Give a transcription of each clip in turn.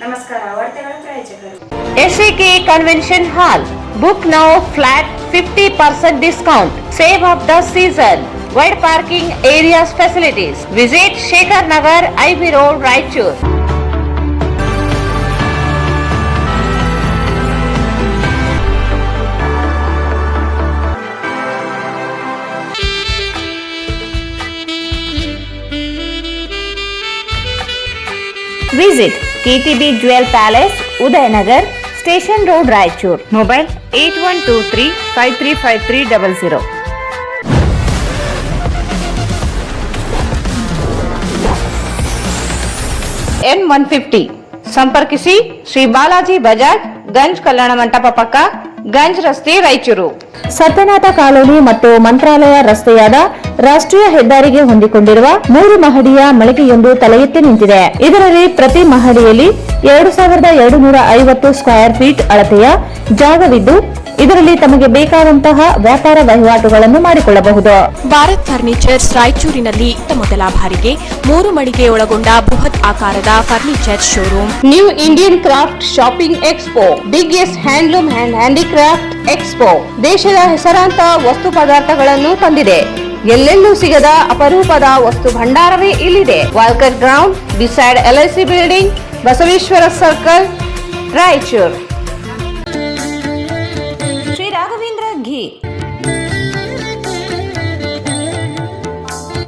ನಮಸ್ಕಾರ ವಾರ್ತೆಗಳ ಪ್ರಾಯೋಜಕರು SAK Convention Hall. Book now flat 50% discount. Save of the season. Wide parking areas facilities. Visit Shekhar Nagar, IB Road, Raichur. Visit KTB Jewel Palace, Udayanagar, Station Road, Raichur. Mobile 8123 535300. N150 ಸಂಪರ್ಕಿಸಿ ಶ್ರೀ ಬಾಲಾಜಿ ಬಜಾಜ್, ಗಂಜ್ ಕಲ್ಯಾಣ ಮಂಟಪ ಪಕ್ಕ, ಗಂಜ್ ರಸ್ತೆ, Raichur. Satyanatha colony ಮತ್ತು ಮಂತ್ರಾಲಯ ರಸ್ತೆಯಾದ ರಾಷ್ಟ್ರೀಯ ಹೆದ್ದಾರಿಗೆ ಹೊಂದಿಕೊಂಡಿರುವ 3 ಮಹಡಿಯ ಮಳಿಗೆಯೊಂದು ತಲೆ ಎತ್ತಿ ನಿಂತಿದೆ. ಇದರಲ್ಲಿ ಪ್ರತಿ ಮಹಡಿಯಲ್ಲಿ 2250 ಸ್ಕ್ವೇರ್ ಫೀಟ್ ಅಳತೆಯ ಜಾಗವಿದ್ದು, ಇದರಲ್ಲಿ ತಮಗೆ ಬೇಕಾದಂತಹ ವ್ಯಾಪಾರ ವಹಿವಾಟುಗಳನ್ನು ಮಾಡಿಕೊಳ್ಳಬಹುದು. ಭಾರತ್ ಫರ್ನಿಚರ್ಸ್ ರಾಯಚೂರಿನಲ್ಲಿ ಮೊದಲ ಬಾರಿಗೆ 3 ಮಳಿಗೆ ಒಳಗೊಂಡ ಬೃಹತ್ ಆಕಾರದ furniture showroom. New Indian craft shopping expo, biggest handloom and handicraft expo ದೇಶದ ಹೆಸರಾಂತ ವಸ್ತು ಪದಾರ್ಥಗಳನ್ನು ತಂದಿದೆ. ಎಲ್ಲೆಲ್ಲೂ ಸಿಗದ ಅಪರೂಪದ ವಸ್ತು ಭಂಡಾರವೇ ಇಲ್ಲಿದೆ. Walker ground beside LIC building, Basaveshwara circle, Raichur. Shri Raghavendra ghee,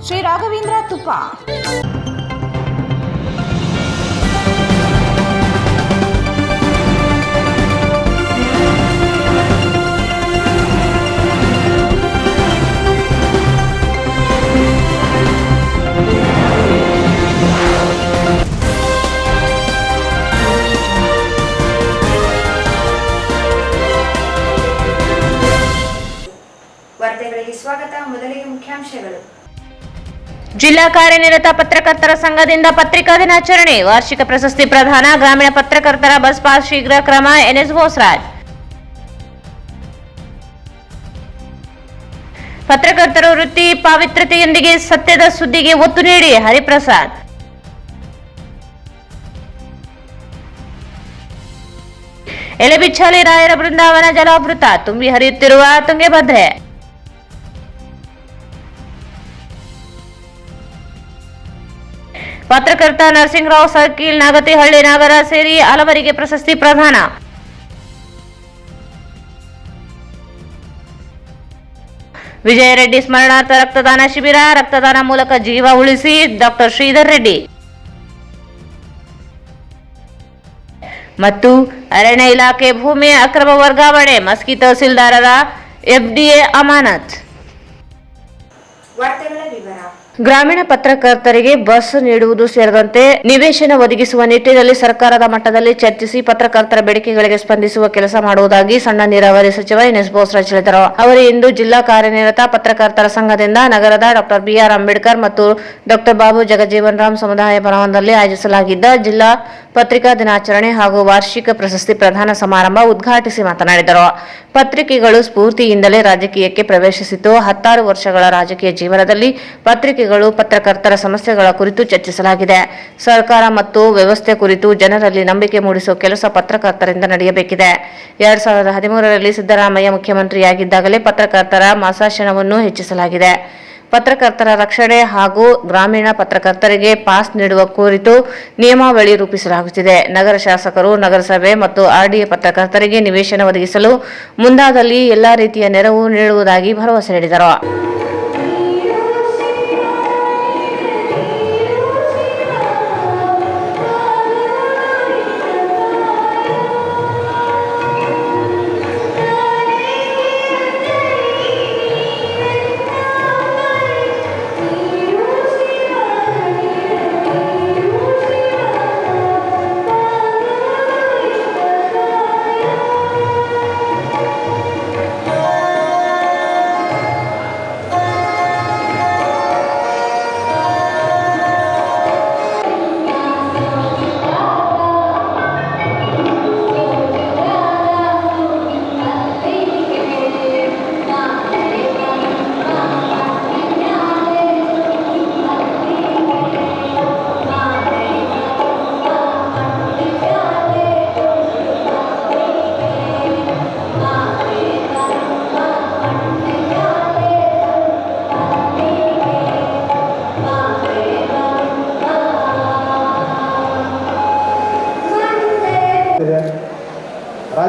Shri Raghavendra ತುಪ್ಪ, ವಾರ್ತೆಗಳಿಗೆ ಸ್ವಾಗತ. ಮೊದಲಿಗೆ ಮುಖ್ಯಾಂಶಗಳು. ಜಿಲ್ಲಾ ಕಾರ್ಯನಿರತ ಪತ್ರಕರ್ತರ ಸಂಘದಿಂದ ಪತ್ರಿಕಾ ದಿನಾಚರಣೆ, ವಾರ್ಷಿಕ ಪ್ರಶಸ್ತಿ ಪ್ರದಾನ, ಗ್ರಾಮೀಣ ಪತ್ರಕರ್ತರ ಬಸ್ ಪಾಸ್ ಶೀಘ್ರ ಕ್ರಮ, NS ಬೋಸರಾಜ್. ಪತ್ರಕರ್ತರು ವೃತ್ತಿ ಪಾವಿತ್ರ್ಯತೆಯೊಂದಿಗೆ ಸತ್ಯದ ಸುದ್ದಿಗೆ ಒತ್ತು ನೀಡಿ, ಹರಿಪ್ರಸಾದ್. ಎಲೆಬಿಚ್ಚಾಲಿ ರಾಯರ ಬೃಂದಾವನ ಜಲಾವೃತ, ತುಂಬಿ ಹರಿಯುತ್ತಿರುವ ತುಂಗಭದ್ರೆ. ಪತ್ರಕರ್ತ ನರಸಿಂಗರಾವ್ ಸರ್ಕಿಲ್, ನಾಗತಿಹಳ್ಳಿ ನಾಗರ ಸೇರಿ ಹಲವರಿಗೆ ಪ್ರಶಸ್ತಿ ಪ್ರದಾನ. ವಿಜಯ ರೆಡ್ಡಿ ಸ್ಮರಣಾರ್ಥ ರಕ್ತದಾನ ಶಿಬಿರ, ರಕ್ತದಾನ ಮೂಲಕ ಜೀವ ಉಳಿಸಿ, ಡಾಕ್ಟರ್ ಶ್ರೀಧರ್ ರೆಡ್ಡಿ. ಮತ್ತು ಅರಣ್ಯ ಇಲಾಖೆ ಭೂಮಿ ಅಕ್ರಮ ವರ್ಗಾವಣೆ, ಮಸ್ಕಿ ತಹಸೀಲ್ದಾರರ FDA ಅಮಾನತ್. ವಾರ್ತೆಗಳ ವಿವರ. ಗ್ರಾಮೀಣ ಪತ್ರಕರ್ತರಿಗೆ ಬಸ್ ನೀಡುವುದು ಸೇರಿದಂತೆ ನಿವೇಶನ ಒದಗಿಸುವ ನಿಟ್ಟಿನಲ್ಲಿ ಸರ್ಕಾರದ ಮಟ್ಟದಲ್ಲಿ ಚರ್ಚಿಸಿ ಪತ್ರಕರ್ತರ ಬೇಡಿಕೆಗಳಿಗೆ ಸ್ಪಂದಿಸುವ ಕೆಲಸ ಮಾಡುವುದಾಗಿ ಸಣ್ಣ ನೀರಾವರಿ ಸಚಿವ NS ಬೋಸರಾಜ್ ಹೇಳಿದರು. ಅವರು ಇಂದು ಜಿಲ್ಲಾ ಕಾರ್ಯನಿರತ ಪತ್ರಕರ್ತರ ಸಂಘದಿಂದ ನಗರದ ಡಾ BR ಅಂಬೇಡ್ಕರ್ ಮತ್ತು ಡಾ ಬಾಬು ಜಗಜೀವನ್ ರಾಮ್ ಸಮುದಾಯ ಭವನದಲ್ಲಿ ಆಯೋಜಿಸಲಾಗಿದ್ದ ಜಿಲ್ಲಾ ಪತ್ರಿಕಾ ದಿನಾಚರಣೆ ಹಾಗೂ ವಾರ್ಷಿಕ ಪ್ರಶಸ್ತಿ ಪ್ರದಾನ ಸಮಾರಂಭ ಉದ್ಘಾಟಿಸಿ ಮಾತನಾಡಿದರು. ಪತ್ರಿಕೆಗಳು ಸ್ಫೂರ್ತಿಯಿಂದಲೇ ರಾಜಕೀಯಕ್ಕೆ ಪ್ರವೇಶಿಸಿತು. 16 ವರ್ಷಗಳ ರಾಜಕೀಯ ಜೀವನದಲ್ಲಿ ಪತ್ರಿಕೆಗಳು ಪತ್ರಕರ್ತರ ಸಮಸ್ಯೆಗಳ ಕುರಿತು ಚರ್ಚಿಸಲಾಗಿದೆ. ಸರ್ಕಾರ ಮತ್ತು ವ್ಯವಸ್ಥೆ ಕುರಿತು ಜನರಲ್ಲಿ ನಂಬಿಕೆ ಮೂಡಿಸುವ ಕೆಲಸ ಪತ್ರಕರ್ತರಿಂದ ನಡೆಯಬೇಕಿದೆ. 2013ರಲ್ಲಿ ಸಿದ್ದರಾಮಯ್ಯ ಮುಖ್ಯಮಂತ್ರಿಯಾಗಿದ್ದಾಗಲೇ ಪತ್ರಕರ್ತರ ಮಾಸಾಶನವನ್ನು ಹೆಚ್ಚಿಸಲಾಗಿದೆ. ಪತ್ರಕರ್ತರ ರಕ್ಷಣೆ ಹಾಗೂ ಗ್ರಾಮೀಣ ಪತ್ರಕರ್ತರಿಗೆ ಪಾಸ್ ನೀಡುವ ಕುರಿತು ನಿಯಮಾವಳಿ ರೂಪಿಸಲಾಗುತ್ತಿದೆ. ನಗರ ಶಾಸಕರು, ನಗರಸಭೆ ಮತ್ತು RDA ಪತ್ರಕರ್ತರಿಗೆ ನಿವೇಶನ ಒದಗಿಸಲು ಮುಂದಾದಲ್ಲಿ ಎಲ್ಲಾ ರೀತಿಯ ನೆರವು ನೀಡುವುದಾಗಿ ಭರವಸೆ ನೀಡಿದರು.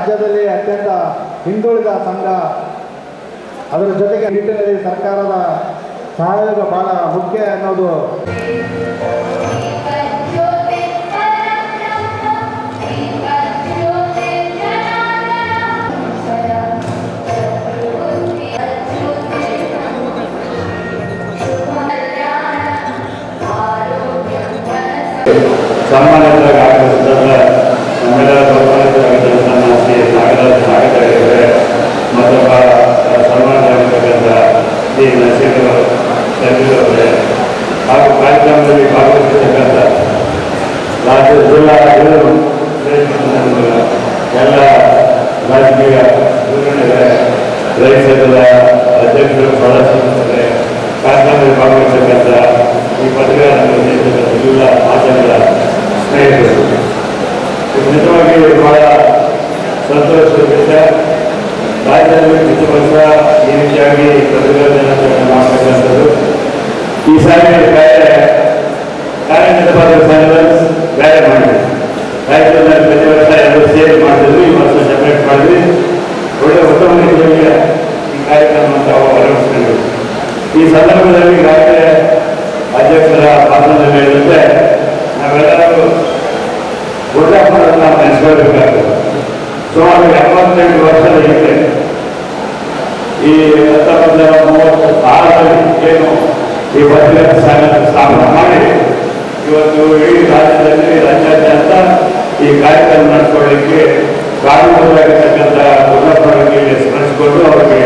ರಾಜ್ಯದಲ್ಲಿ ಅತ್ಯಂತ ಹಿಂದುಳಿದ ಸಂಘ. ಅದರ ಜೊತೆಗೆ ನಿಟ್ಟಿನಲ್ಲಿ ಸರ್ಕಾರದ ಸಹಯೋಗ ಬಹಳ ಮುಖ್ಯ ಅನ್ನೋದು. ಸನ್ಮಾನಿತರಾಗಿ ಆಗಮಿಸಿದಂಥ ನಮ್ಮೆಲ್ಲರ ಸನ್ಮಾನಿತರಾಗಿದ್ದಂಥ ಶ್ರೀ ನಾಗರಾಜ್ ನಾಗರಾಜರೇ, ಮತ್ತೊಬ್ಬ ಸನ್ಮಾನಿತರಾಗಿರ್ತಕ್ಕಂಥ ಶ್ರೀ ನರಸಿಂಹ ಅವರೇ, ಹಾಗೂ ಕಾರ್ಯಕ್ರಮದಲ್ಲಿ ಭಾಗವಹಿಸಿರ್ತಕ್ಕಂಥ ರಾಜ್ಯ ಜಿಲ್ಲಾ ಎಲ್ಲ ರಾಜಕೀಯ ಮುಖಂಡರೇ, ರೈತ ಸಂಘದ ಅಧ್ಯಕ್ಷರು, ಸದಸ್ಯರೇ, ಕಾರ್ಯಕ್ರಮದಲ್ಲಿ ಭಾಗವಹಿಸತಕ್ಕಂಥ ಈ ಪತ್ರಿಕಾ ಎಲ್ಲ ಮಾಧ್ಯಮದ ಸ್ನೇಹಿತರು, ನಿಜವಾಗಿ ಬಹಳ ಸಂತೋಷದ ವಿಷಯ. ರಾಜ್ಯದಲ್ಲಿ ಪ್ರತಿ ವರ್ಷ ಈ ರೀತಿಯಾಗಿ ಪತ್ರಿಕಾ ದಿನಾಚರಣೆ ಮಾಡತಕ್ಕಂಥದ್ದು. ಈ ಸಾರಿ ಬೇರೆ ಕಾರ್ಯನಿರ್ವಾಹಕ ಸಂಘದ ಬೇರೆ ಮಾಡಿದ್ವಿ. ರಾಜ್ಯದಲ್ಲಿ ಪ್ರತಿ ವರ್ಷ ಎಲ್ಲರೂ ಸೇರಿ ಮಾಡಿದ್ವಿ. ಈ ವರ್ಷ ಸೆಪರೇಟ್ ಮಾಡಿದ್ವಿ. ಒಳ್ಳೆ ಉತ್ತಮ ರೀತಿಯಲ್ಲಿ ಈ ಕಾರ್ಯಕ್ರಮ ಅಂತ ಹೊರಡಿಸ್ಕೊಂಡ್ವಿ. ಈ ಸಂದರ್ಭದಲ್ಲಿ ಈಗಾಗಲೇ ಅಧ್ಯಕ್ಷರ ಭಾಷಣದಲ್ಲಿ ಹೇಳಿದಂತೆ ನಾವೆಲ್ಲರೂ ಗುಡ್ಡಪ್ಪನನ್ನು ನಾವು ನೆನೆಸ್ಕೊಳ್ಬೇಕಾಗ್ತದೆ. ಸುಮಾರು 78 ವರ್ಷದ ಹಿಂದೆ ಈ 1936ರಲ್ಲಿ ಏನು ಈ ಪತ್ರಿಕಾ ಸಂಘ ಸ್ಥಾಪನೆ ಮಾಡಿ ಇವತ್ತು ಇಡೀ ರಾಜ್ಯದಲ್ಲಿ ರಾಜ್ಯಾದ್ಯಂತ ಈ ಕಾರ್ಯಕ್ರಮ ನಡೆಸ್ಕೊಳ್ಳಿಕ್ಕೆ ಕಾರಣವಾಗಿರ್ತಕ್ಕಂಥ ಗುಡ್ಡಪ್ಪನಿಗೆ ಸ್ಮರಿಸಿಕೊಂಡು ಅವರಿಗೆ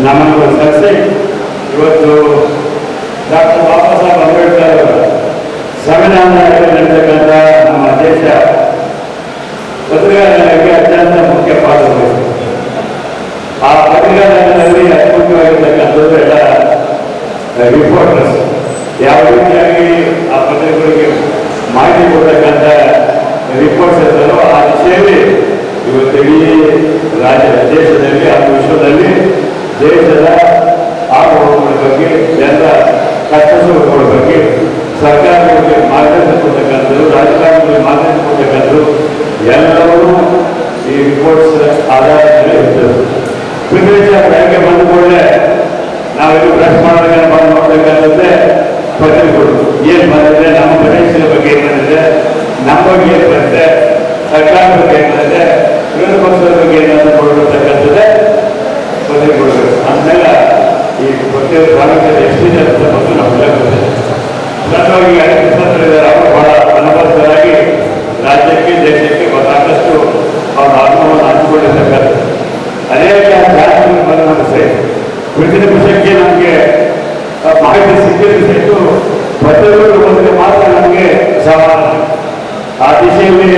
ನಮನವನ್ನು ಸಲ್ಲಿಸಿ ಇವತ್ತು ಡಾಕ್ಟರ್ ಬಾಬಾ ಸಾಹೇಬ್ ಅಂಬೇಡ್ಕರ್ ಅವರ ಸಂವಿಧಾನ ನಡೆತಕ್ಕಂಥ ನಮ್ಮ ದೇಶ ಪತ್ರಿಕಾರಂಗಕ್ಕೆ ಅತ್ಯಂತ ಮುಖ್ಯ ಪಾತ್ರ ವಹಿಸಿದೆ. ಆ ಪತ್ರಿಕಾರಂಗದಲ್ಲಿ ಅತಿ ಮುಖ್ಯವಾಗಿರ್ತಕ್ಕಂಥದ್ದು ಎಲ್ಲ ರಿಪೋರ್ಟರ್ಸ್ ಯಾವ ರೀತಿಯಾಗಿ ಆ ಪತ್ರಿಕೆಗಳಿಗೆ ಮಾಹಿತಿ ಕೊಡ್ತಕ್ಕಂಥ ರಿಪೋರ್ಟ್ಸ್ ಇರ್ತಾರೋ ಆ ದಿಶೆಯಲ್ಲಿ ಇವತ್ತು ಇಡೀ ದೇಶದಲ್ಲಿ ಹಾಗೂ ವಿಶ್ವದಲ್ಲಿ ದೇಶದ ಆಗುಗಳ ಬಗ್ಗೆ, ಜನರ ಕಷ್ಟ ಸುಖಗಳ ಬಗ್ಗೆ ಸರ್ಕಾರಗಳಿಗೆ ಮಾರ್ಗದರ್ಶನ ಕೊಡ್ತಕ್ಕಂಥದ್ದು, ರಾಜಕಾರಣಿಗಳಿಗೆ ಮಾರ್ಗದರ್ಶನ ಕೊಡ್ತಕ್ಕಂಥದ್ದು ಎಲ್ಲವೂ ಈ ರಿಪೋರ್ಟ್ಸ್ ಆಧಾರದ ಮೇಲೆ ಇರ್ತದೆ. ಪ್ರತಿನಿತ್ಯ ಬೆಳಗ್ಗೆ ಬಂದ ಕೂಡಲೇ ನಾವೆಲ್ಲೂ ಬ್ರಷ್ ಮಾಡೋದಕ್ಕೆ ಬಂದು ನೋಡ್ತಕ್ಕಂಥದ್ದೇ ಪತ್ರಿಕೆಗಳು. ಏನು ಬಂದಿದೆ, ನಮ್ಮ ಪ್ರದೇಶದ ಬಗ್ಗೆ ಏನು ಬಂದಿದೆ, ನಮ್ಮ ಬಗ್ಗೆ ಏನು ಬಂದಿದೆ, ಸರ್ಕಾರದ ಬಗ್ಗೆ ಏನು ಬಂದಿದೆ, ವಿರೋಧ ಪಕ್ಷದ ಬಗ್ಗೆ ಏನಾದರೂ ಕೊಟ್ಟಿರ್ತಕ್ಕಂಥದ್ದೇ ಪತ್ರಿಕೆಗಳು. ಅಂತೆಲ್ಲ ಈ ಪ್ರತ್ಯೇಕ ಭಾರತದಲ್ಲಿ ಎಷ್ಟಿದೆ ಅಂತ ಮತ್ತು ನಮ್ಮೆಲ್ಲ ಗೊತ್ತಿದೆ. ಪ್ರಧಾನವಾಗಿ ಅವರು ಬಹಳ ಅನುಭವಸ್ಥರಾಗಿ ರಾಜ್ಯಕ್ಕೆ, ದೇಶಕ್ಕೆ ಸಾಕಷ್ಟು ಅವರ ಅನುಭವವನ್ನು ಹಂಚಿಕೊಂಡಿರ್ತಕ್ಕಂಥದ್ದು. ಅನೇಕ ಜಾತಿಗಳು ಬಂದ ವಿಭಿನ್ನ ವಿಷಯಕ್ಕೆ ನಮಗೆ ಮಾಹಿತಿ ಸಿಕ್ಕಿದ್ದು ಸಹಿತ ಪ್ರತಿಯೊಬ್ಬರು ಬಂದರೆ ಮಾತ್ರ ನಮಗೆ ಸಮಾನ. ಆ ದಿಶೆಯಲ್ಲಿ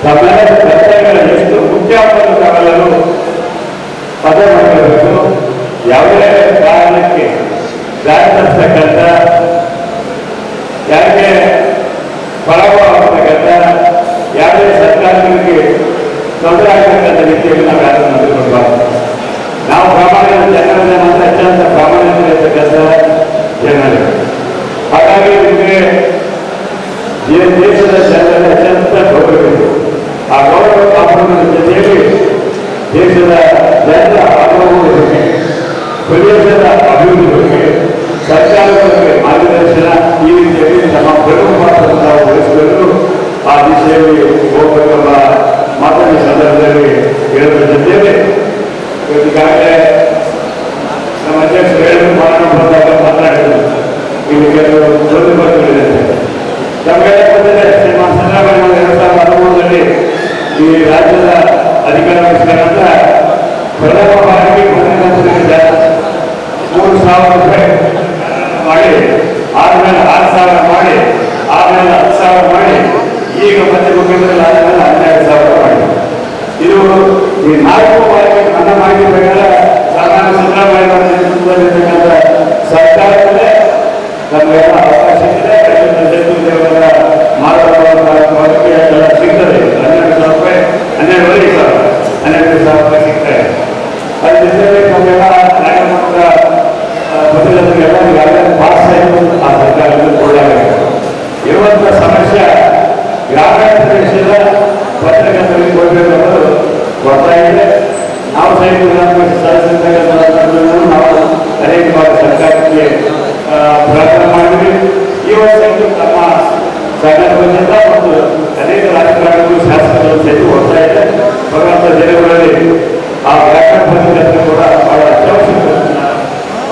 ತಮ್ಮೆಲ್ಲ ಕರ್ತವ್ಯಗಳ ಎಷ್ಟು ಮುಖ್ಯ ತಾವೆಲ್ಲರೂ ಪದ ಮಾಡಬೇಕು. ಯಾವುದೇ ಕಾರಣಕ್ಕೆ ದಾರಿ ತಪ್ಪಿಸ್ತಕ್ಕಂಥ, ಯಾರಿಗೆ ಪರವಾಗತಕ್ಕಂಥ, ಯಾವುದೇ ಸರ್ಕಾರಗಳಿಗೆ ತೊಂದರೆ ಆಗತಕ್ಕಂಥ ರೀತಿಯಲ್ಲಿ ನಾವು ಯಾರನ್ನು ನಡೆದುಕೊಳ್ಬಾರ್ದು. ನಾವು ಪ್ರಾಮಾಣಿಕ ಜನರನ್ನ ಮಾತ್ರ ಅತ್ಯಂತ ಪ್ರಾಮಾಣಿಕವಾಗಿರ್ತಕ್ಕಂಥ ಜನರು. ಹಾಗಾಗಿ ನಿಮಗೆ ದೇಶದ ಜನರಲ್ಲಿ ಅತ್ಯಂತ ಗೌರವವಿದೆ. ಆ ಗೌರವ ಕಾಪಾಡುವುದರ ಜೊತೆಯಲ್ಲಿ ದೇಶದ ಜನರ ಅನುಭವದ ಬಗ್ಗೆ, ಪ್ರದೇಶದ ಅಭಿವೃದ್ಧಿ ಬಗ್ಗೆ, ಸರ್ಕಾರದ ಬಗ್ಗೆ ಮಾರ್ಗದರ್ಶನ ಈ ರೀತಿಯಲ್ಲಿ ನಮ್ಮ ಪ್ರಮುಖ ಪಾತ್ರವನ್ನು ನಾವು ವಹಿಸಿಕೊಂಡು ಆ ದಿಶೆಯಲ್ಲಿ ಹೋಗಬೇಕೆಂಬ ಮಾತನ್ನ ಸಂದರ್ಭದಲ್ಲಿ ಹೇಳುವ ಜೊತೆಯಲ್ಲಿ ಈಗಾಗಲೇ ನಮ್ಮ ಅಧ್ಯಕ್ಷರು ಹೇಳಿದ್ರು ಮಾಡೋಣ ಬಂದಾಗ ಮಾತನಾಡಿದ್ರು. ಇಲ್ಲಿ ಕೆಲವು ಪ್ರತಿಭಟನೆಗಳಿದೆ. ನಮಗೆಲ್ಲ ಗೊತ್ತಿದೆ, ಶ್ರೀಮಾನ್ ಸಿದ್ದರಾಮಯ್ಯ 2013ರಲ್ಲಿ ಈ ರಾಜ್ಯದ ಅಧಿಕಾರ ವಹಿಸಿದ ನಂತರ ಪ್ರಥಮ ಬಾರಿಗೆ ಪತ್ರಿಕಾ 3,000 ರೂಪಾಯಿ ಮಾಡಿ, ಆದ್ಮೇಲೆ 6,000 ಮಾಡಿ, ಆದ್ಮೇಲೆ 10,000 ಮಾಡಿ, ಈಗ ಮತ್ತೆ ಮುಖ್ಯಮಂತ್ರಿ ಆದ್ಮೇಲೆ 12,000 ಮಾಡಿ. ಇದು ಈ 4 ಬಾರಿಗೆ ನನ್ನ ಮಾಹಿತಿ ಪ್ರಕಾರ ಸಾಮಾನ್ಯ ಸಿದ್ದರಾಮಯ್ಯ ನೇತೃತ್ವದಲ್ಲಿರ್ತಕ್ಕಂಥ ಸರ್ಕಾರದಲ್ಲೇ ನಮಗೆಲ್ಲ ಅವಕಾಶ ಇದೆ. ದೇವರ ಮಾತನಾಡುವ ಎಲ್ಲ ಸಿಗ್ತದೆ. 12,000 ರೂಪಾಯಿ, 12,000 ರೂಪಾಯಿ ಸಿಗ್ತಾ ಇದೆ. ಅದ್ರ ಜೊತೆಗೆ ನಮಗೆಲ್ಲ ನ್ಯಾಯಮೂರ್ತ ಪತ್ರಿಕೆಲ್ಲ ಈಗಾಗಲೇ ಪಾಸ್ ಆಯಿತು. ಆ ಸರ್ಕಾರದಲ್ಲಿ ಕೊಳ್ಳಾಗಿದೆ. ಇರುವಂಥ ಸಮಸ್ಯೆ ಗ್ರಾಮೀಣ ಪ್ರದೇಶದ ಪತ್ರಿಕೆಗಳಿಗೆ ಕೊಡಬೇಕೆಂಬುದು ಕೊಡ್ತಾ ಇದೆ. ನಾವು ಸಹಿತ ನಾವು ಅನೇಕ ಬಾರಿ ಸರ್ಕಾರಕ್ಕೆ ಪ್ರಯತ್ನ ಮಾಡಿದ್ವಿ. ಈ ವರ್ಷ ನಮ್ಮ ಸಂಘಟನೆಯಿಂದ ಮತ್ತು ಅನೇಕ ರಾಜಕಾರಣಿಗಳು ಶಾಸಕರು ಸಹಿತ ಹೋಗ್ತಾ ಇದೆ. ಬರುವಂಥ ದಿನಗಳಲ್ಲಿ ಆ ವ್ಯಾಖ್ಯಾನ ಕೂಡ ಬಹಳ ಅತ್ಯವಶ್ಯಕ.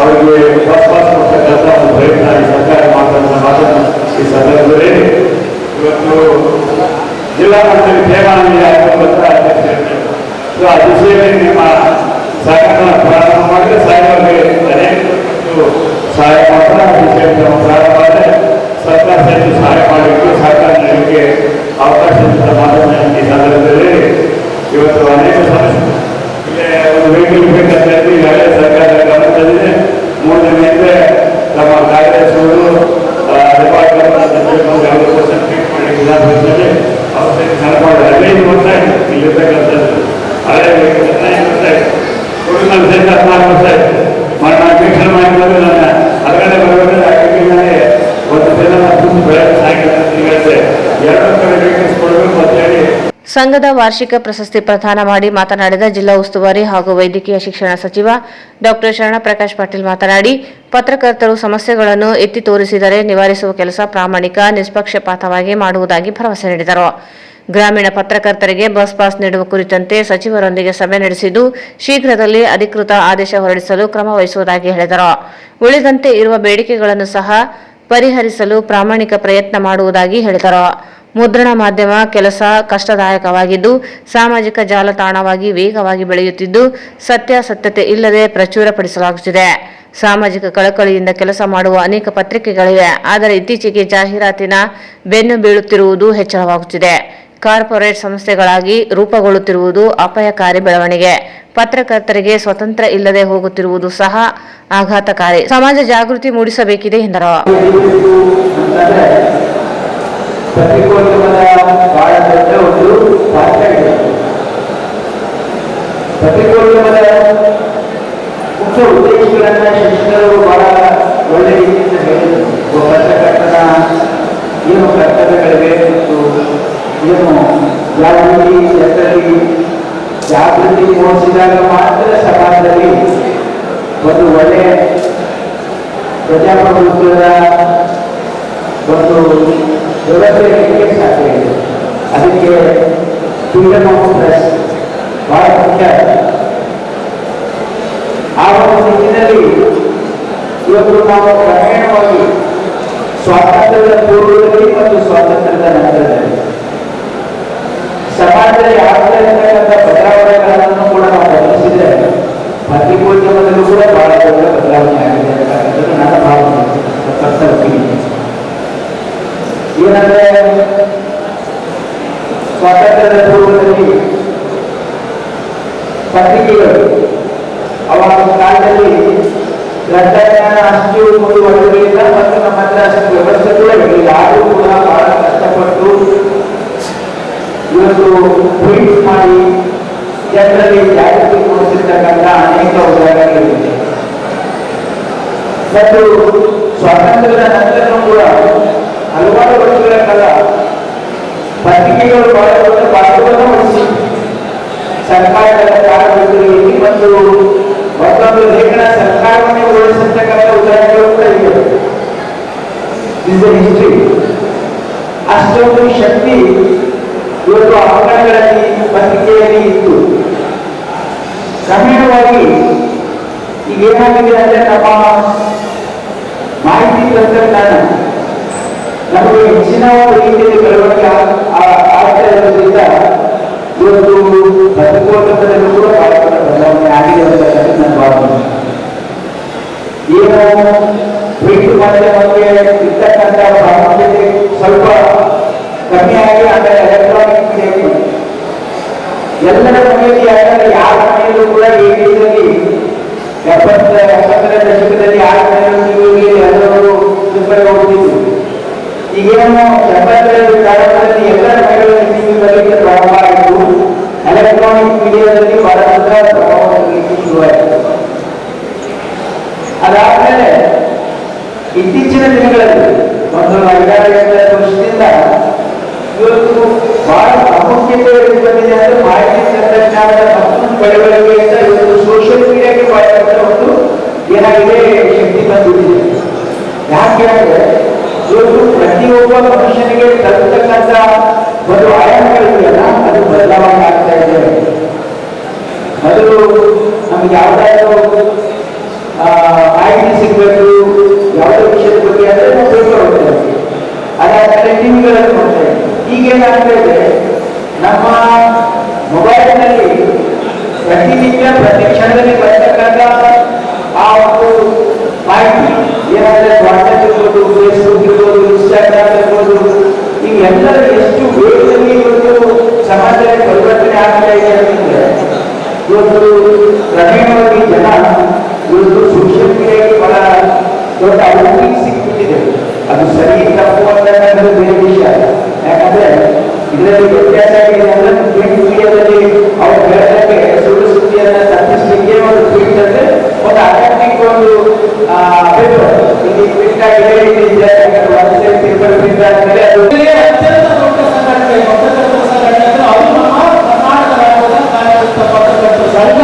ಅವರಿಗೆ ಬಸ್ ಕೊಡ್ತಕ್ಕಂಥ ಒಂದು ಪ್ರಯತ್ನ ಈ ಸರ್ಕಾರ ಮಾಡುವಂಥ ಮಾತನ್ನು ಈ ಸಂದರ್ಭದಲ್ಲಿ ಇವತ್ತು ಜಿಲ್ಲಾ ಮಟ್ಟದಲ್ಲಿ ಕ್ಷೇಮಾನಂದ ಆಗಿರುವಂಥ ಅಧ್ಯಕ್ಷರು ಆ ದಿಶೆಯಲ್ಲಿ ನಿಮ್ಮ ಸಂಘಟನೆ ಪ್ರಾರಂಭ ಮಾಡಿದ್ರೆ ಸಾಯಿಬರಿಗೆ ಅನೇಕ ಸಹಾಯ ಮಾಡ್ತಾರೆ. ಆ ದಿಶೆಯಲ್ಲಿ ನಾವು ಪ್ರಾರಂಭ ಮಾಡಿದ್ರೆ ಸರ್ಕಾರ ಸಹಿತ ಸಹಾಯ ಮಾಡಲಿಕ್ಕೆ ಸರ್ಕಾರ ನೀಡಲಿಕ್ಕೆ ಅವಕಾಶ ಮಾತನ್ನ ಈ ಸಂದರ್ಭದಲ್ಲಿ ಇವತ್ತು ಅನೇಕ ಸಮಸ್ಯೆ ಇಲ್ಲೇ ಒಂದು ವೆಹಿಕಲ್ ಬೇಕಂತ ಹೇಳಿ ಈಗಾಗಲೇ ಸರ್ಕಾರದ ಗಮನ ತಂದಿದೆ. 3 ದಿನ ಹಿಂದೆ ನಮ್ಮ ಕಾರ್ಯದರ್ಶಿಗಳು ವಿಧಾನ ಪರಿಷತ್ನಲ್ಲಿ ಅವ್ರ ಸಹಿತ ಕರ್ಕೊಂಡು 15 ವರ್ಷ ಆಯಿತು ಇಲ್ಲಿರ್ತಕ್ಕಂಥದ್ದು. ಹಳೆ ವೆಹಿಕಲ್ 15 ವರ್ಷ ಆಯಿತು. ಕುಟುಂಬ ಸಹಿತ 14 ವರ್ಷ ಆಯಿತು. ವೀಕ್ಷಣೆ ಮಾಡಿದ್ರೆ ನನ್ನ ಹೊರಗಡೆ ಬರಬೇಕಾದ್ರೆ ಆಗಿ ಒಂದು ದಿನ ಬೆಳಗ್ಗೆ ಸಾಯಂಕಾಲ ತಿಂಗಳಿಗೆ 2 ಕಡೆ ವೆಹಿಕಲ್ಸ್ ಕೊಡಬೇಕು ಅಂತ ಹೇಳಿ ಸಂಘದ ವಾರ್ಷಿಕ ಪ್ರಶಸ್ತಿ ಪ್ರದಾನ ಮಾಡಿ ಮಾತನಾಡಿದ ಜಿಲ್ಲಾ ಉಸ್ತುವಾರಿ ಹಾಗೂ ವೈದ್ಯಕೀಯ ಶಿಕ್ಷಣ ಸಚಿವ ಡಾಕ್ಟರ್ ಶರಣಪ್ರಕಾಶ್ ಪಾಟೀಲ್ ಮಾತನಾಡಿ, ಪತ್ರಕರ್ತರು ಸಮಸ್ಯೆಗಳನ್ನು ಎತ್ತಿ ತೋರಿಸಿದರೆ ನಿವಾರಿಸುವ ಕೆಲಸ ಪ್ರಾಮಾಣಿಕ, ನಿಷ್ಪಕ್ಷಪಾತವಾಗಿ ಮಾಡುವುದಾಗಿ ಭರವಸೆ ನೀಡಿದರು. ಗ್ರಾಮೀಣ ಪತ್ರಕರ್ತರಿಗೆ ಬಸ್ ಪಾಸ್ ನೀಡುವ ಕುರಿತಂತೆ ಸಚಿವರೊಂದಿಗೆ ಸಭೆ ನಡೆಸಿದ್ದು, ಶೀಘ್ರದಲ್ಲಿ ಅಧಿಕೃತ ಆದೇಶ ಹೊರಡಿಸಲು ಕ್ರಮ ವಹಿಸುವುದಾಗಿ ಹೇಳಿದರು. ಉಳಿದಂತೆ ಇರುವ ಬೇಡಿಕೆಗಳನ್ನು ಸಹ ಪರಿಹರಿಸಲು ಪ್ರಾಮಾಣಿಕ ಪ್ರಯತ್ನ ಮಾಡುವುದಾಗಿ ಹೇಳಿದರು. ಮುದ್ರಣ ಮಾಧ್ಯಮ ಕೆಲಸ ಕಷ್ಟದಾಯಕವಾಗಿದ್ದು, ಸಾಮಾಜಿಕ ಜಾಲತಾಣವಾಗಿ ವೇಗವಾಗಿ ಬೆಳೆಯುತ್ತಿದ್ದು, ಸತ್ಯಾಸತ್ಯತೆ ಇಲ್ಲದೆ ಪ್ರಚುರಪಡಿಸಲಾಗುತ್ತಿದೆ. ಸಾಮಾಜಿಕ ಕಳಕಳಿಯಿಂದ ಕೆಲಸ ಮಾಡುವ ಅನೇಕ ಪತ್ರಿಕೆಗಳಿವೆ. ಆದರೆ ಇತ್ತೀಚೆಗೆ ಜಾಹೀರಾತಿನ ಬೆನ್ನು ಬೀಳುತ್ತಿರುವುದು ಹೆಚ್ಚಳವಾಗುತ್ತಿದೆ. ಕಾರ್ಪೊರೇಟ್ ಸಂಸ್ಥೆಗಳಾಗಿ ರೂಪುಗೊಳ್ಳುತ್ತಿರುವುದು ಅಪಾಯಕಾರಿ ಬೆಳವಣಿಗೆ. ಪತ್ರಕರ್ತರಿಗೆ ಸ್ವತಂತ್ರ ಇಲ್ಲದೆ ಹೋಗುತ್ತಿರುವುದು ಸಹ ಆಘಾತಕಾರಿ. ಸಮಾಜ ಜಾಗೃತಿ ಮೂಡಿಸಬೇಕಿದೆ ಎಂದರು. ಪತ್ರಿಕೋದ್ಯಮದ ಬಹಳ ದೊಡ್ಡ ಒಂದು ಪಾತ್ರ ಇದೆ. ಪತ್ರಿಕೋದ್ಯಮದ ಮುಖ್ಯ ಉದ್ದೇಶಗಳನ್ನ ಶಿಕ್ಷಕರು ಬಹಳ ಒಳ್ಳೆ ರೀತಿಯಿಂದ ಹೇಳಿದರು. ಪತ್ರಕರ್ತನ ಏನು ಕರ್ತವ್ಯಗಳಿವೆ ಮತ್ತು ಏನು ಜಾಗೃತಿ ಜನರಲ್ಲಿ ಜಾಗೃತಿ ಮೂಡಿಸಿದಾಗ ಮಾತ್ರ ಸಮಾಜದಲ್ಲಿ ಒಂದು ಒಳ್ಳೆಯ ಪ್ರಜಾಪ್ರಭುತ್ವದ ಒಂದು ವ್ಯವಸ್ಥೆ ಸಾಧ್ಯ ಇದೆ. ಅದಕ್ಕೆ ಫ್ರೀಡಮ್ ಆಫ್ ಪ್ರೆಸ್ ಬಹಳ ಮುಖ್ಯ. ಆ ಒಂದು ನಿಟ್ಟಿನಲ್ಲಿ ಇವತ್ತು ನಾವು ಕ್ರಮೇಣವಾಗಿ ಸ್ವಾತಂತ್ರ್ಯದ ಪೂರ್ವದಲ್ಲಿ ಮತ್ತು ಸ್ವಾತಂತ್ರ್ಯದ ನಂತರದಲ್ಲಿ ಸಮಾಜದಲ್ಲಿ ಆಗ್ತಾ ಇರತಕ್ಕಂಥ ಬದಲಾವಣೆಗಳನ್ನು ಕೂಡ ನಾವು ಗಮನಿಸಿದ್ರೆ ಪತ್ರಿಕೋದ್ಯಮದಲ್ಲೂ ಕೂಡ ಬಹಳ ದೊಡ್ಡ ಬದಲಾವಣೆ ಆಗಿದೆ ಅಂತಕ್ಕಂಥದ್ದು ನನ್ನ ಭಾವನೆ. ಏನಂದ್ರೆ ಸ್ವಾತಂತ್ರ್ಯದ ಪೂರ್ವದಲ್ಲಿ ಪತ್ರಿಕೆಗಳು ಅವಾಗ ಕಾಲದಲ್ಲಿ ತಂತ್ರಜ್ಞಾನ ಅಷ್ಟು ಮುಂದುವರೆದಿಲ್ಲ ಮತ್ತು ನಮ್ಮ ಹತ್ರ ಅಷ್ಟು ವ್ಯವಸ್ಥೆ ಕೂಡ ಇರಲಿಲ್ಲ. ಯಾರು ಕೂಡ ಬಹಳ ಕಷ್ಟಪಟ್ಟು ಇವತ್ತು ಟ್ವೀಟ್ ಮಾಡಿ ಜನರಲ್ಲಿ ಜಾಗೃತಿ ಮೂಡಿಸಿರ್ತಕ್ಕಂಥ ಅನೇಕ ಉದಾಹರಣೆಗಳಿವೆ. ಮತ್ತು ಸ್ವಾತಂತ್ರ್ಯದ ನಂತರನೂ ಕೂಡ ಹಲವಾರು ವರ್ಷಗಳ ಕಾಲ ಪತ್ರಿಕೆಗಳು ಬಹಳ ದೊಡ್ಡ ಪಾತ್ರವನ್ನು ವಹಿಸಿ ಸರ್ಕಾರದ ಕಾರ್ಯದಲ್ಲಿ ಮತ್ತು ಮತ್ತೊಂದು ಲೇಖನ ಸರ್ಕಾರವನ್ನೇ ಉರುಳಿಸಿರ್ತಕ್ಕಂಥ ಉದಾಹರಣೆಗಳು ಕೂಡ ಇವೆ. Is history. ಅಷ್ಟೊಂದು ಶಕ್ತಿ ಇವತ್ತು ಅಂಗಗಳಲ್ಲಿ ಪತ್ರಿಕೆಯಲ್ಲಿ ಇತ್ತು. ಕ್ರಮೇಣವಾಗಿ ಈಗ ಏನಾಗಿದೆ ಅಂದ್ರೆ ನಮ್ಮ ಮಾಹಿತಿ ತಂತ್ರಜ್ಞಾನ ನಮಗೆ ಹೆಚ್ಚಿನ ಒಂದು ರೀತಿಯಲ್ಲಿ ಬೆಳವಣಿಗೆ ಆಗ್ತಾ ಇರೋದ್ರಿಂದ ಇವತ್ತು ಪತ್ರಿಕೋದ್ಯಮದಲ್ಲೂ ಕೂಡ ಬಹಳ ಬದಲಾವಣೆ ಆಗಿದೆ ಅಂತ ನನ್ನ ಭಾವನೆ. ಏನು ಪ್ರಿಂಟ್ ಮಾಧ್ಯಮಕ್ಕೆ ಇರ್ತಕ್ಕಂಥ ಪ್ರಾಮುಖ್ಯತೆ ಸ್ವಲ್ಪ ಕಮ್ಮಿ ಆಗಿ ಆಮೇಲೆ ಎಲೆಕ್ಟ್ರಾನಿಕ್ ಮೀಡಿಯಾ ಎಲ್ಲರ ಮನೆಯಲ್ಲಿ ಯಾಕಂದ್ರೆ ಯಾರ ಮನೆಯಲ್ಲೂ ಕೂಡ ಈ ರೀತಿಯಲ್ಲಿ 70ರ ದಶಕದಲ್ಲಿ ಯಾರ ಮನೆಯಲ್ಲೂ ಎಲ್ಲರೂ ಟಿಪ್ಪಣಿ ಹೋಗ್ತಿದ್ರು. ಈಗೇನು 70ರ ಕಾಲದಲ್ಲಿ ಎಲ್ಲರ ಮನೆಗಳಲ್ಲಿ ಟಿವಿ ಬರಲಿಕ್ಕೆ ಪ್ರಾರಂಭ ಆಯಿತು. ಎಲೆಕ್ಟ್ರಾನಿಕ್ ಮೀಡಿಯಾದಲ್ಲಿ ಬಹಳ ದೊಡ್ಡ ಪ್ರಭಾವ ಬರಲಿಕ್ಕೆ ಶುರುವಾಯಿತು. ಅದಾದ್ಮೇಲೆ ಇತ್ತೀಚಿನ ದಿನಗಳಲ್ಲಿ ಒಂದು 5-6 ವರ್ಷದಿಂದ ಇವತ್ತು ಬಹಳ ಪ್ರಾಮುಖ್ಯತೆ ಬಂದಿದೆ ಅಂದ್ರೆ ಮಾಹಿತಿ ತಂತ್ರಜ್ಞಾನದ ಮತ್ತೊಂದು ಬೆಳವಣಿಗೆಯಿಂದ ಇವತ್ತು ಸೋಷಿಯಲ್ ಮೀಡಿಯಾಗೆ ಒಂದು ಏನಾಗಿದೆ ಶಕ್ತಿ ಬಂದಿದೆ. ಯಾಕೆ ಅಂದ್ರೆ ಇವತ್ತು ಪ್ರತಿಯೊಬ್ಬ ಮನುಷ್ಯನಿಗೆ ತಲುಪತಕ್ಕಂಥ ಒಂದು ಆಯಾಮಗಳಿದೆಯಲ್ಲ ಅದು ಬದಲಾವಣೆ ಆಗ್ತಾ ಇದೆ. ಮೊದಲು ನಮ್ಗೆ ಯಾವ್ದಾದ್ರು ಮಾಹಿತಿ ಸಿಗಬೇಕು ಯಾವುದೇ ವಿಷಯದ ಬಗ್ಗೆ ಅಂದ್ರೆ ನಾವು ಪೇಪರ್ ಓದ್ತಾ ಇದ್ವಿ, ಅದಾದ್ಮೇಲೆ ಟಿವಿಗಳಲ್ಲಿ ನೋಡ್ತಾ ಇದ್ವಿ. ಈಗೇನಾಗ್ತಾ ಇದೆ, ನಮ್ಮ ಮೊಬೈಲ್ನಲ್ಲಿ ಪ್ರತಿನಿತ್ಯ ಪ್ರತಿ ಕ್ಷಣದಲ್ಲಿ ಬರ್ತಕ್ಕಂಥ ಆ ಒಂದು ಮಾಹಿತಿ ಏನಾದ್ರೆ ವಾಟ್ಸ್ಆಪ್ ಇರ್ಬೋದು, ಫೇಸ್ಬುಕ್ ಇರ್ಬೋದು, ಇನ್ಸ್ಟಾಗ್ರಾಮ್ ಇರ್ಬೋದು, ಇವೆಲ್ಲರ ಎಷ್ಟು ವೇಗದಲ್ಲಿ ಇವತ್ತು ಸಮಾಜದ ಪರಿವರ್ತನೆ ಆಗ್ತಾ ಇದೆ ಅಂತಂದ್ರೆ ಇವತ್ತು ಕ್ರಮೇಣವಾಗಿ ಜನ ಇವತ್ತು ಸೋಷಿಯಲ್ ಮೀಡಿಯಾಗೆ ಬಹಳ ದೊಡ್ಡ ಔಟ್ರೀಚ್ ಸಿಕ್ಬಿಟ್ಟಿದೆ. ಅದು ಸರಿ ತಪ್ಪು ಅಂತಕ್ಕಂಥದ್ದು ಬೇರೆ ವಿಷಯ. ಯಾಕಂದ್ರೆ ಇದರಲ್ಲಿ ವ್ಯತ್ಯಾಸ ಆಗಿದೆ ಅಂದ್ರೆ ಪ್ರಿಂಟ್ ಮೀಡಿಯಾದಲ್ಲಿ ಅವ್ರು ಹೇಳೋದಕ್ಕೆ ಸುಳ್ಳು ಸುದ್ದಿಯನ್ನ ತಪ್ಪಿಸಲಿಕ್ಕೆ ಒಂದು ಪ್ರಿಂಟ್ ಅಂದ್ರೆ ಒಂದು ಅಕಾಡೆಮಿಕ್ ಒಂದು ಪೇಪರ್ ಇಲ್ಲಿ ಪ್ರಿಂಟ್ ಆಗಿದೆ, ವೆಬ್ಸೈಟ್ ಪೇಪರ್ ಪ್ರಿಂಟ್ ಆದ್ಮೇಲೆ ಅದು ಅತ್ಯಂತ ದೊಡ್ಡ ಸಂಘಟನೆ ಪತ್ರಕರ್ತರ ಸಂಘಟನೆ ಅಂದ್ರೆ ಅದು ನಮ್ಮ ಕರ್ನಾಟಕ ರಾಜ್ಯದ ಕಾರ್ಯರತ ಪತ್ರಕರ್ತರ ಸಂಘ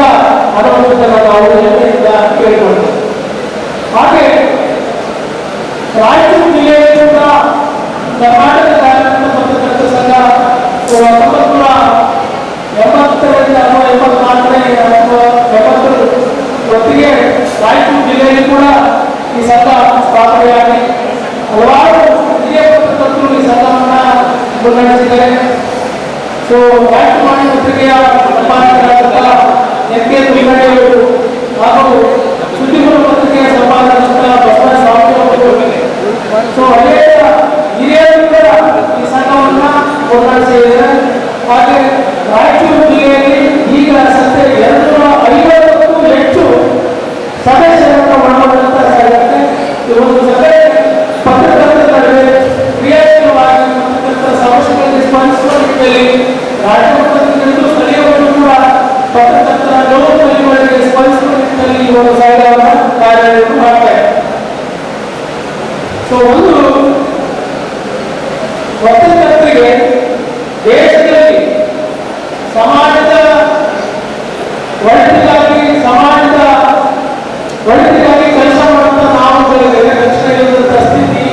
ಅನ್ನುವಂಥದ್ದನ್ನು ನಾವು ಹೆಮ್ಮೆಯಿಂದ ಕೇಳಿಕೊಂಡು, ಹಾಗೆ ರಾಯಚೂರು ಜಿಲ್ಲೆಯಲ್ಲಿ ಕೂಡ ಕರ್ನಾಟಕ ಕಾರ್ಯರತ ಪತ್ರಕರ್ತರ ಸಂಘ 1980ರಿಂದ 1984 ಅಥವಾ 80 ಹೊತ್ತಿಗೆ ರಾಯಚೂರು ಜಿಲ್ಲೆಯಲ್ಲಿ ಕೂಡ ಈ ಸಂಘ ಸ್ಥಾಪನೆಯಾಗಿ ಹಲವಾರು ಹಿರಿಯ ಪತ್ರಕರ್ತರು ಈ ಸಂಘವನ್ನು ಮುನ್ನಡೆಸಿದ್ದಾರೆ. ಸೊ ರಾಯಚೂರು ಪತ್ರಿಕೆಯ ಸಂಪಾದಕರಾದಂತಹ ಎನ್.ಕೆ. ತುಳಿಗಡೆಯವರು ಹಾಗೂ ಸುದ್ದಿಗುರು ಪತ್ರಿಕೆಯ ಸಂಪಾದಕರಾದಂತಹ ಬಸವರಾಜ ಸ್ವಾಮಿ ಅವರು, ಸೊ ಅನೇಕ ಹಿರಿಯರು ಕೂಡ ಈ ಸಂಘವನ್ನ ಮುನ್ನಡೆಸಿದ್ದಾರೆ. ಹಾಗೆ ರಾಯಚೂರು ಜಿಲ್ಲೆಯಲ್ಲಿ ಈಗ ಸದ್ಯ 250ಕ್ಕೂ ಹೆಚ್ಚು ಸದಸ್ಯರನ್ನು ಒಳಗೊಂಡಂತಹ ಸಂಘಟನೆ. ಈ ಒಂದು ಸಭೆ ಪತ್ರಕರ್ತರ ನಡುವೆ ಕ್ರಿಯಾಶೀಲವಾಗಿ ಪತ್ರಕರ್ತರ ಸಮಸ್ಯೆಗಳಿಗೆ ಸ್ಪಂದಿಸುವ ನಿಟ್ಟಿನಲ್ಲಿ ರಾಜ್ಯಮಟ್ಟದಲ್ಲಿದ್ದು ಸ್ಥಳೀಯವನ್ನು ಕೂಡ ಪತ್ರಕರ್ತರ ನೋವು ಪರಿಗಳಿಗೆ ಸ್ಪಂದಿಸುವ ನಿಟ್ಟಿನಲ್ಲಿ ಈ ಒಂದು ಸಂಘವನ್ನು ಕಾರ್ಯನಿರ್ವಹಣೆ ಮಾಡ್ತಾರೆ. ಸೊ ಒಂದು ಪತ್ರಕರ್ತರಿಗೆ ದೇಶದಲ್ಲಿ ಸಮಾಜದ ಒಳಿತಿಗಾಗಿ ಕೆಲಸ ಮಾಡುವಂತ ನಾವುಗಳಿಗೆ ರಕ್ಷಣೆ ಇರುವಂತ ಸ್ಥಿತಿ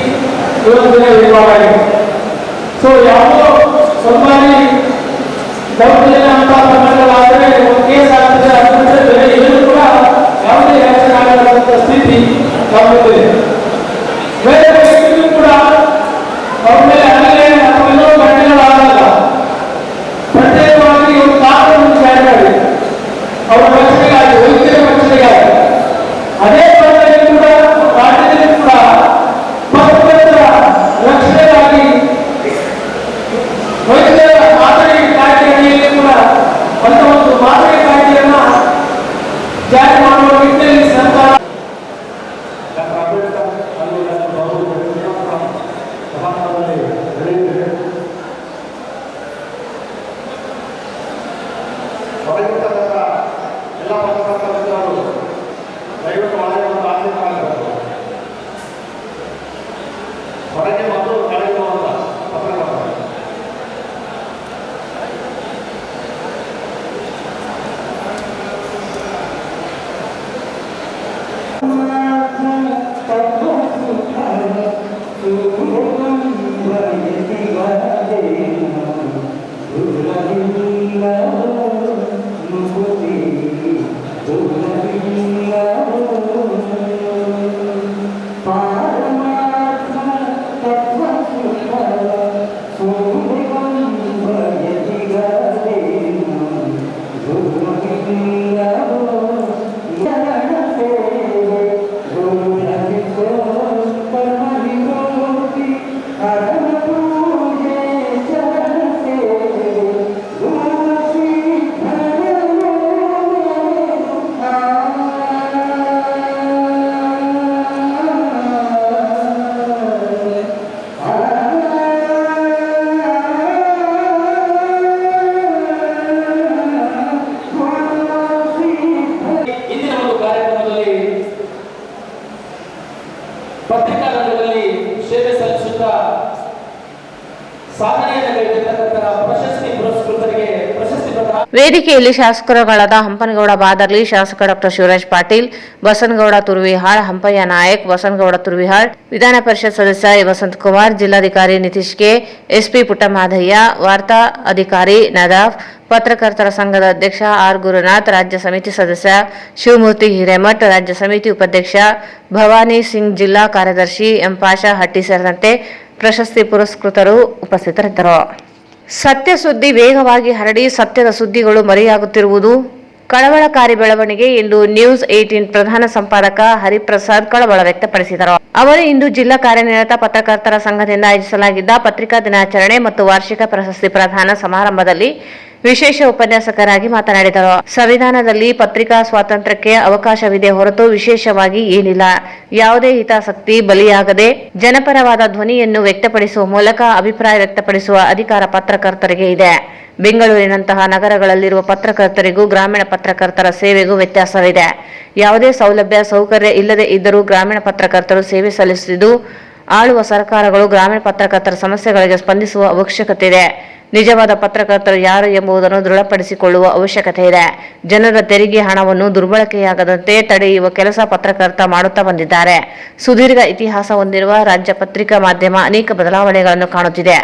ಇವತ್ತು ನಿರ್ಮಾಣ ಆಗಿದೆ. ಸೊ ಯಾವುದೋ ಸರ್ಕಾರಿ ದೌರ್ಜನ್ಯ ಅಂತ ಪ್ರಕರಣಗಳಾದರೆ ಒಂದು ಕೇಸ್ ಆಗ್ತದೆ, ಅದಕ್ಕೆ ಬೇರೆ ಏನು ಕೂಡ ಯಾವುದೇ ರಕ್ಷಣೆ ಆಗದಂತ ಸ್ಥಿತಿ ಕಾಣುತ್ತಿದೆ. ಬೇರೆ ವ್ಯಕ್ತಿಗೂ ಕೂಡ ಅವ್ರ ಮೇಲೆ ಹಲ್ಲೆ ಅಥವಾ ಇನ್ನೂ ಘಟನೆಗಳಾದಾಗ ಪ್ರತ್ಯೇಕವಾಗಿ ಒಂದು ಕಾನೂನು ಜಾರಿ ಮಾಡಿ ಅವರ ರಕ್ಷಣೆಗಾಗಿ, ವೈದ್ಯರ ರಕ್ಷಣೆಗಾಗಿ, ಅದೇ ಪದ್ಧತಿಯಲ್ಲಿ ಕೂಡ ರಾಜ್ಯದಲ್ಲಿ ಕೂಡ ಪತ್ರಕರ್ತರ ರಕ್ಷಣೆಗಾಗಿ ವೈದ್ಯರ ಮಾದರಿ ಕಾಯ್ದೆ ಅಡಿಯಲ್ಲಿ ಕೂಡ ಅಂತ ಒಂದು ಮಾದರಿ ಕಾಯ್ದೆಯನ್ನ ಜಾರಿ ಮಾಡುವ ನಿಟ್ಟಿನಲ್ಲಿ ಸರ್ಕಾರ ಎಲ್ಲ ಪತ್ರಕರ್ತರು ದಯವಿಟ್ಟು ಒಳಗೆ ಒಂದು ಆಸೆ ಮಾಡಬೇಕು. ಹೊರಗೆ ಮತ್ತು ಕೆಳಗಿರುವಂತ ಪತ್ರಕರ್ತರು Oh ವೇದಿಕೆಯಲ್ಲಿ ಶಾಸಕರುಗಳಾದ ಹಂಪನಗೌಡ ಬಾದರ್ಲಿ, ಶಾಸಕ ಡಾಕ್ಟರ್ ಶಿವರಾಜ್ ಪಾಟೀಲ್, ಬಸನಗೌಡ ತುರ್ವಿಹಾಳ್, ಹಂಪಯ್ಯ ನಾಯಕ್, ಬಸನಗೌಡ ತುರ್ವಿಹಾಳ್, ವಿಧಾನ ಪರಿಷತ್ ಸದಸ್ಯ ವಸಂತ್ ಕುಮಾರ್, ಜಿಲ್ಲಾಧಿಕಾರಿ ನಿತೀಶ್ ಕೆ, ಎಸ್ಪಿ ಪುಟ್ಟಮಾದಯ್ಯ, ವಾರ್ತಾ ಅಧಿಕಾರಿ ನದಾಫ್, ಪತ್ರಕರ್ತರ ಸಂಘದ ಅಧ್ಯಕ್ಷ ಆರ್ ಗುರುನಾಥ್, ರಾಜ್ಯ ಸಮಿತಿ ಸದಸ್ಯ ಶಿವಮೂರ್ತಿ ಹಿರೇಮಠ್, ರಾಜ್ಯ ಸಮಿತಿ ಉಪಾಧ್ಯಕ್ಷ ಭವಾನಿ ಸಿಂಗ್, ಜಿಲ್ಲಾ ಕಾರ್ಯದರ್ಶಿ ಎಂ ಪಾಷಾ ಹಟ್ಟಿ ಸೇರಿದಂತೆ ಪ್ರಶಸ್ತಿ ಪುರಸ್ಕೃತರು ಉಪಸ್ಥಿತರಿದ್ದರು. ಸತ್ಯ ಸುದ್ದಿ ವೇಗವಾಗಿ ಹರಡಿ ಸತ್ಯದ ಸುದ್ದಿಗಳು ಮರೆಯಾಗುತ್ತಿರುವುದು ಕಳವಳಕಾರಿ ಬೆಳವಣಿಗೆ ಎಂದು ನ್ಯೂಸ್ 18 ಪ್ರಧಾನ ಸಂಪಾದಕ ಹರಿಪ್ರಸಾದ್ ಕಳವಳ ವ್ಯಕ್ತಪಡಿಸಿದರು. ಅವರು ಇಂದು ಜಿಲ್ಲಾ ಕಾರ್ಯನಿರತ ಪತ್ರಕರ್ತರ ಸಂಘದಿಂದ ಆಯೋಜಿಸಲಾಗಿದ್ದ ಪತ್ರಿಕಾ ದಿನಾಚರಣೆ ಮತ್ತು ವಾರ್ಷಿಕ ಪ್ರಶಸ್ತಿ ಪ್ರದಾನ ಸಮಾರಂಭದಲ್ಲಿ ವಿಶೇಷ ಉಪನ್ಯಾಸಕರಾಗಿ ಮಾತನಾಡಿದರು. ಸಂವಿಧಾನದಲ್ಲಿ ಪತ್ರಿಕಾ ಸ್ವಾತಂತ್ರ್ಯಕ್ಕೆ ಅವಕಾಶವಿದೆ ಹೊರತು ವಿಶೇಷವಾಗಿ ಏನಿಲ್ಲ. ಯಾವುದೇ ಹಿತಾಸಕ್ತಿ ಬಲಿಯಾಗದೆ ಜನಪರವಾದ ಧ್ವನಿಯನ್ನು ವ್ಯಕ್ತಪಡಿಸುವ ಮೂಲಕ ಅಭಿಪ್ರಾಯ ವ್ಯಕ್ತಪಡಿಸುವ ಅಧಿಕಾರ ಪತ್ರಕರ್ತರಿಗೆ ಇದೆ. ಬೆಂಗಳೂರಿನಂತಹ ನಗರಗಳಲ್ಲಿರುವ ಪತ್ರಕರ್ತರಿಗೂ ಗ್ರಾಮೀಣ ಪತ್ರಕರ್ತರ ಸೇವೆಗೂ ವ್ಯತ್ಯಾಸವಿದೆ. ಯಾವುದೇ ಸೌಲಭ್ಯ ಸೌಕರ್ಯ ಇಲ್ಲದೆ ಇದ್ದರೂ ಗ್ರಾಮೀಣ ಪತ್ರಕರ್ತರು ಸೇವೆ ಸಲ್ಲಿಸುತ್ತಿದ್ದು, ಆಳುವ ಸರ್ಕಾರಗಳು ಗ್ರಾಮೀಣ ಪತ್ರಕರ್ತರ ಸಮಸ್ಯೆಗಳಿಗೆ ಸ್ಪಂದಿಸುವ ಅವಶ್ಯಕತೆ ಇದೆ. ನಿಜವಾದ ಪತ್ರಕರ್ತರು ಯಾರು ಎಂಬುದನ್ನು ದೃಢಪಡಿಸಿಕೊಳ್ಳುವ ಅವಶ್ಯಕತೆ ಇದೆ. ಜನರ ತೆರಿಗೆ ಹಣವನ್ನು ದುರ್ಬಳಕೆಯಾಗದಂತೆ ತಡೆಯುವ ಕೆಲಸ ಪತ್ರಕರ್ತ ಮಾಡುತ್ತಾ ಬಂದಿದ್ದಾರೆ. ಸುದೀರ್ಘ ಇತಿಹಾಸ ಹೊಂದಿರುವ ರಾಜ್ಯ ಪತ್ರಿಕಾ ಮಾಧ್ಯಮ ಅನೇಕ ಬದಲಾವಣೆಗಳನ್ನು ಕಾಣುತ್ತಿದೆ.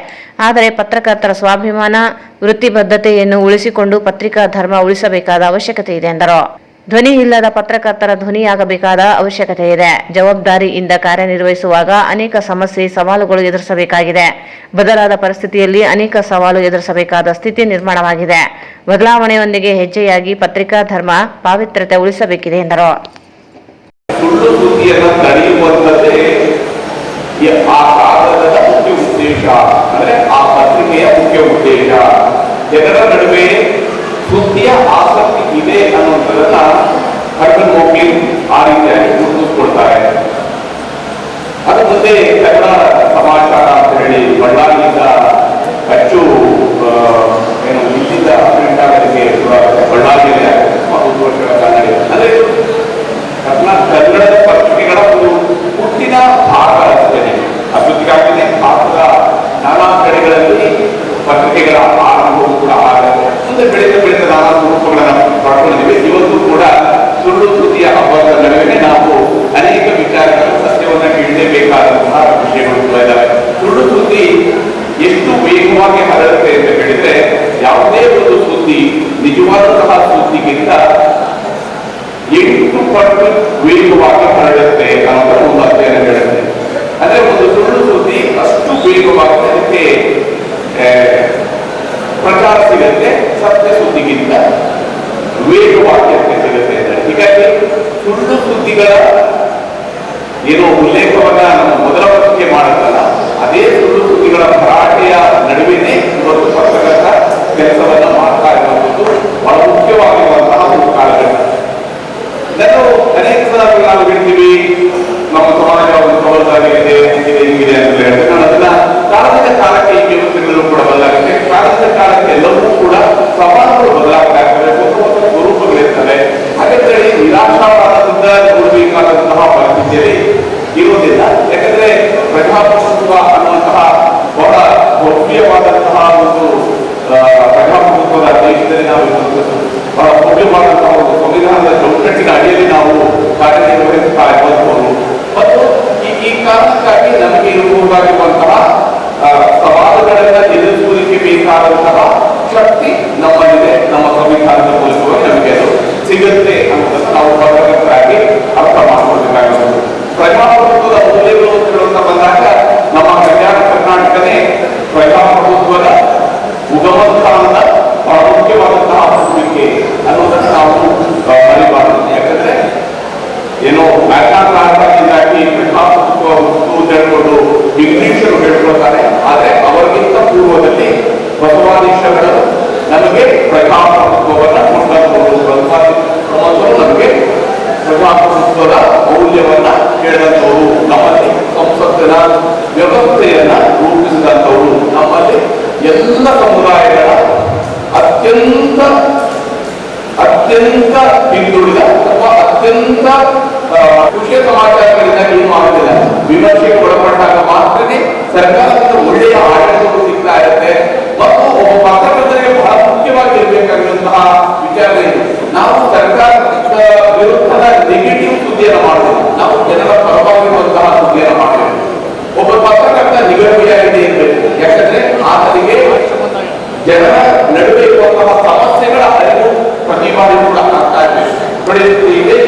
ಆದರೆ ಪತ್ರಕರ್ತರ ಸ್ವಾಭಿಮಾನ, ವೃತ್ತಿಬದ್ಧತೆಯನ್ನು ಉಳಿಸಿಕೊಂಡು ಪತ್ರಿಕಾ ಧರ್ಮ ಉಳಿಸಬೇಕಾದ ಅವಶ್ಯಕತೆ ಇದೆ ಎಂದರು. ಧ್ವನಿ ಇಲ್ಲದ ಪತ್ರಕರ್ತರ ಧ್ವನಿಯಾಗಬೇಕಾದ ಅವಶ್ಯಕತೆ ಇದೆ. ಜವಾಬ್ದಾರಿಯಿಂದ ಕಾರ್ಯನಿರ್ವಹಿಸುವಾಗ ಅನೇಕ ಸಮಸ್ಯೆ, ಸವಾಲುಗಳು ಎದುರಿಸಬೇಕಾಗಿದೆ. ಬದಲಾದ ಪರಿಸ್ಥಿತಿಯಲ್ಲಿ ಅನೇಕ ಸವಾಲು ಎದುರಿಸಬೇಕಾದ ಸ್ಥಿತಿ ನಿರ್ಮಾಣವಾಗಿದೆ. ಬದಲಾವಣೆಯೊಂದಿಗೆ ಹೆಜ್ಜೆಯಾಗಿ ಪತ್ರಿಕಾ ಧರ್ಮ ಪಾವಿತ್ರ್ಯತೆ ಉಳಿಸಬೇಕಿದೆ ಎಂದರು. ಸುಳ್ಳು ಸುದ್ದಿಯನ್ನು ತಡೆಯುವಂಥದ್ದೇ ಆ ಕಾಗದದ ಮುಖ್ಯ ಉದ್ದೇಶ, ಅಂದ್ರೆ ಆ ಪತ್ರಿಕೆಯ ಮುಖ್ಯ ಉದ್ದೇಶ. ಜನರ ನಡುವೆ ಸುದ್ದಿಯ ಆಸಕ್ತಿ ಇದೆ ಅನ್ನುವಂಥದ್ದನ್ನ ಹರ್ಮನ್ ಮೋಗ್ಲಿ ಆ ರೀತಿಯಾಗಿ ಗುರುತಿಸ್ಕೊಳ್ತಾರೆ. ಅದು ಮುಂದೆ ಕನ್ನಡ ಸಮಾಚಾರ ಅಂತ ಹೇಳಿ ಬಳ್ಳಾರಿಯಿಂದ ಹೆಚ್ಚು ಏನು ಇಲ್ಲಿಂದ ಪ್ರಿಂಟ್ ಆಗೋದಕ್ಕೆ ಬಳ್ಳಾರಿಯಲ್ಲಿ ಸುಮಾರು 1 ವರ್ಷಗಳ ಕಾಲ ಅಂದ್ರೆ ಕನ್ನಡದ ಪತ್ರಿಕೆಗಳ ಒಂದು ಹುಟ್ಟಿನ ಭಾಗ ಅಷ್ಟೇ. ಅಭಿವೃದ್ಧಿಗಾಗಿನೇ ಭಾರತದ ನಾನಾ ಕಡೆಗಳಲ್ಲಿ ಪತ್ರಿಕೆಗಳ ಆರಂಭವೂ ಕೂಡ ಆಗುತ್ತೆ. ಮುಂದೆ ಬೆಳೆದ ನಾನಾ ಸ್ವರೂಪಗಳನ್ನು ಪಡ್ಕೊಂಡಿದ್ದೀವಿ. ಇವತ್ತು ಕೂಡ ಸುಳ್ಳು ಸುದ್ದಿಯ ಹಬ್ಬದ ನಡುವೆ ನಾವು ಅನೇಕ ವಿಚಾರಗಳ ಸತ್ಯವನ್ನು ಹಿಡಿಯಬೇಕಾದಂತಹ ವಿಷಯಗಳು ಕೂಡ ಇದ್ದಾವೆ. ಸುಳ್ಳು ಸುದ್ದಿ ಎಷ್ಟು ವೇಗವಾಗಿ ಹರಡುತ್ತೆ ಅಂತ ಹೇಳಿದ್ರೆ, ಯಾವುದೇ ಒಂದು ಸುದ್ದಿ ನಿಜವಾದಂತಹ ಸುದ್ದಿಗಿಂತ 8 ಪಟ್ಟು ವೇಗವಾಗಿ ಹರಡುತ್ತೆ ಅನ್ನೋದರ ಒಂದು ಅಧ್ಯಯನ ಹೇಳುತ್ತೆ. ಅಂದ್ರೆ ಒಂದು ಸುಳ್ಳು ಸುದ್ದಿ ಅಷ್ಟು ವೇಗವಾಗಿ ಅದಕ್ಕೆ ಪ್ರಚಾರ ಸಿಗುತ್ತೆ, ಸತ್ಯ ಸುದ್ದಿಗಿಂತ ವೇಗವಾಗಿ ಅದಕ್ಕೆ ಸಿಗುತ್ತೆ. ಹೀಗಾಗಿ ಸುಳ್ಳು ಸುದ್ದಿಗಳ ಏನೋ ಉಲ್ಲೇಖವನ್ನ ನಮ್ಮ ಮೊದಲ ಪತ್ರಿಕೆ ಮಾಡುತ್ತಲ್ಲ, ಅದೇ ಸುಳ್ಳು ಸುದ್ದಿಗಳ ಭರಾಟೆಯ ನಡುವೆನೇ ಇವತ್ತು ಪತ್ರಕರ್ತ ಕೆಲಸವನ್ನ ಮಾಡ್ತಾ ಇರುವಂಥದ್ದು ಬಹಳ ಮುಖ್ಯವಾಗಿರುವಂತಹ ಒಂದು ಕಾಲಘಟ್ಟ. ಇದನ್ನು ಅನೇಕ ಸಂದರ್ಭಗಳಲ್ಲಿ ನಾವು ಹೇಳ್ತೀವಿ, ನಮ್ಮ ಸಮಾಜ ಒಂದು ಪ್ರಬಲವಾಗಿದೆ, ಹಿಂಗಿದೆ ಅಂತ ಹೇಳ್ತಾರೆ. ನಾನು ಅದನ್ನ ಕಾಲದಿಂದ ಕಾಲಕ್ಕೆ ಈ ವ್ಯವಸ್ಥೆಗಳು ಕೂಡ ಬದಲಾಗುತ್ತೆ. ಕಾಲದಿಂದ ಕಾಲಕ್ಕೆ ಎಲ್ಲವೂ ಕೂಡ ಸವಾಲುಗಳು ಬದಲಾಗ್ತಾ ಇರ್ತವೆ, ಹೊಸ ಸ್ವರೂಪಗಳಿರ್ತವೆ. ಹಾಗಾದ್ರೆ ನಿರಾಶಾವಾದದಿಂದ ನೋಡಬೇಕಾದಂತಹ ಪರಿಸ್ಥಿತಿಯಲ್ಲಿ ಇರುವುದಿಲ್ಲ. ಯಾಕಂದ್ರೆ ಪ್ರಜಾಪ್ರಭುತ್ವ ಅನ್ನುವಂತಹ ಬಹಳ ಭವ್ಯವಾದಂತಹ ಒಂದು ಪ್ರಜಾಪ್ರಭುತ್ವದ ದೇಶದಲ್ಲಿ ನಾವು ಇರುವಂಥದ್ದು, ಬಹಳ ಭವ್ಯವಾದಂತಹ ಒಂದು ಸಂವಿಧಾನದ ಚೌಕಟ್ಟಿನ ಅಡಿಯಲ್ಲಿ ನಾವು ಕಾರ್ಯನಿರ್ವಹಿಸ್ತಾ ಇರುವಂಥವರು. ಮತ್ತು ಈ ಕಾರಣಕ್ಕಾಗಿ ನಮಗೆ ಇರಬಹುದಾಗಿರುವಂತಹ ಸವಾಲುಗಳನ್ನ ಎದುರಿಸುವುದಕ್ಕೆ ಬೇಕಾದಂತಹ ಶಕ್ತಿ ನಮ್ಮಲ್ಲಿದೆ. ನಮ್ಮ ಸಂವಿಧಾನದ ಮೂಲಕವಾಗಿ ನಮಗೆ ಅದು ಸಿಗುತ್ತೆ ಅನ್ನೋದನ್ನು ನಾವು ಪತ್ರಕರ್ತರಾಗಿ ಅರ್ಥ ಮಾಡಿಕೊಳ್ಬೇಕಾಗುತ್ತದೆ. ಪ್ರಜಾಪ್ರಭುತ್ವದ ಮೌಲ್ಯಗಳು ಅಂತ ಹೇಳುವಂತ ಬಂದಾಗ ನಮ್ಮ ಕಲ್ಯಾಣ ಕರ್ನಾಟಕನೇ ಪ್ರಜಾಪ್ರಭುತ್ವದ ಉಗಮ ಸ್ಥಾನದ ಬಹಳ ಮುಖ್ಯವಾದಂತಹ ಭೂಮಿಕೆ ಅನ್ನೋದನ್ನು ನಾವು ಮರಿಬಾರದು. ಯಾಕಂದ್ರೆ ಏನೋ ಮ್ಯಾಗ್ನಾಕಾರದಿಂದಾಗಿ ಪ್ರಜಾಪ್ರಭುತ್ವ ಅಂತ ಹೇಳ್ಕೊಂಡು ಇಂಗ್ಲಿಷರು ಹೇಳ್ಕೊಳ್ತಾರೆ. ಆದ್ರೆ ಅವರಿಗಿಂತ ಪೂರ್ವದಲ್ಲಿ ಬಸವಾದೀಶಗಳು ನಮಗೆ ಪ್ರಜಾಪ್ರಭುತ್ವವನ್ನ ಕೊಂಡವರು, ಬಸವಾದೀಶರು ನಮಗೆ ಪ್ರಜಾಪ್ರಭುತ್ವದ ಮೌಲ್ಯವನ್ನ ಹೇಳಿದಂಥವರು, ನಮ್ಮಲ್ಲಿ ಸಂಸತ್ತಿನ ವ್ಯವಸ್ಥೆಯನ್ನ ರೂಪಿಸಿದಂಥವರು, ನಮ್ಮಲ್ಲಿ ಎಲ್ಲ ಸಮುದಾಯಗಳ ಅತ್ಯಂತ ಹಿಂದುಳಿದ ಅಥವಾ ಅತ್ಯಂತ ವಿಷಯ ಸಮಾಚಾರಗಳಿಂದ ಏನು ಆಗುತ್ತಿಲ್ಲ, ವಿಮರ್ಶೆಗೆ ಒಳಪಟ್ಟಾಗ ಮಾತ್ರನೇ ಸರ್ಕಾರದಿಂದ ಒಳ್ಳೆಯ ಆಡಳಿತಗಳು ಸಿಗ್ತಾ ಇರುತ್ತೆ. ಮತ್ತು ಒಬ್ಬ ಪತ್ರಕರ್ತರಿಗೆ ಬಹಳ ಮುಖ್ಯವಾಗಿ ಇರಬೇಕಾಗಿರುವಂತಹ ಮಾಡುವಂತಹ ವಿಚಾರ ಇದೆ. ನಾವು ಸರ್ಕಾರದ ವಿರುದ್ಧದ ನೆಗೆಟಿವ್ ಸುದ್ದಿಯನ್ನು ಮಾಡಬೇಕು, ನಾವು ಜನರ ಪರವಾಗಿರುವಂತಹ ಸುದ್ದಿಯನ್ನು ಮಾಡಬೇಕು. ಒಬ್ಬ ಪತ್ರಕರ್ತ ನಿಗದಿಯಾಗಿದೆ ಇರಬೇಕು, ಯಾಕಂದ್ರೆ ಆತನಿಗೆ ಜನರ ನಡುವೆ ಇರುವಂತಹ ಸಮಸ್ಯೆಗಳ ಅರಿವು ಪ್ರತಿ ಬಾರಿ ಕೂಡ ಆಗ್ತಾ ಇರಬೇಕು. ನೋಡಿ, ಇದೇ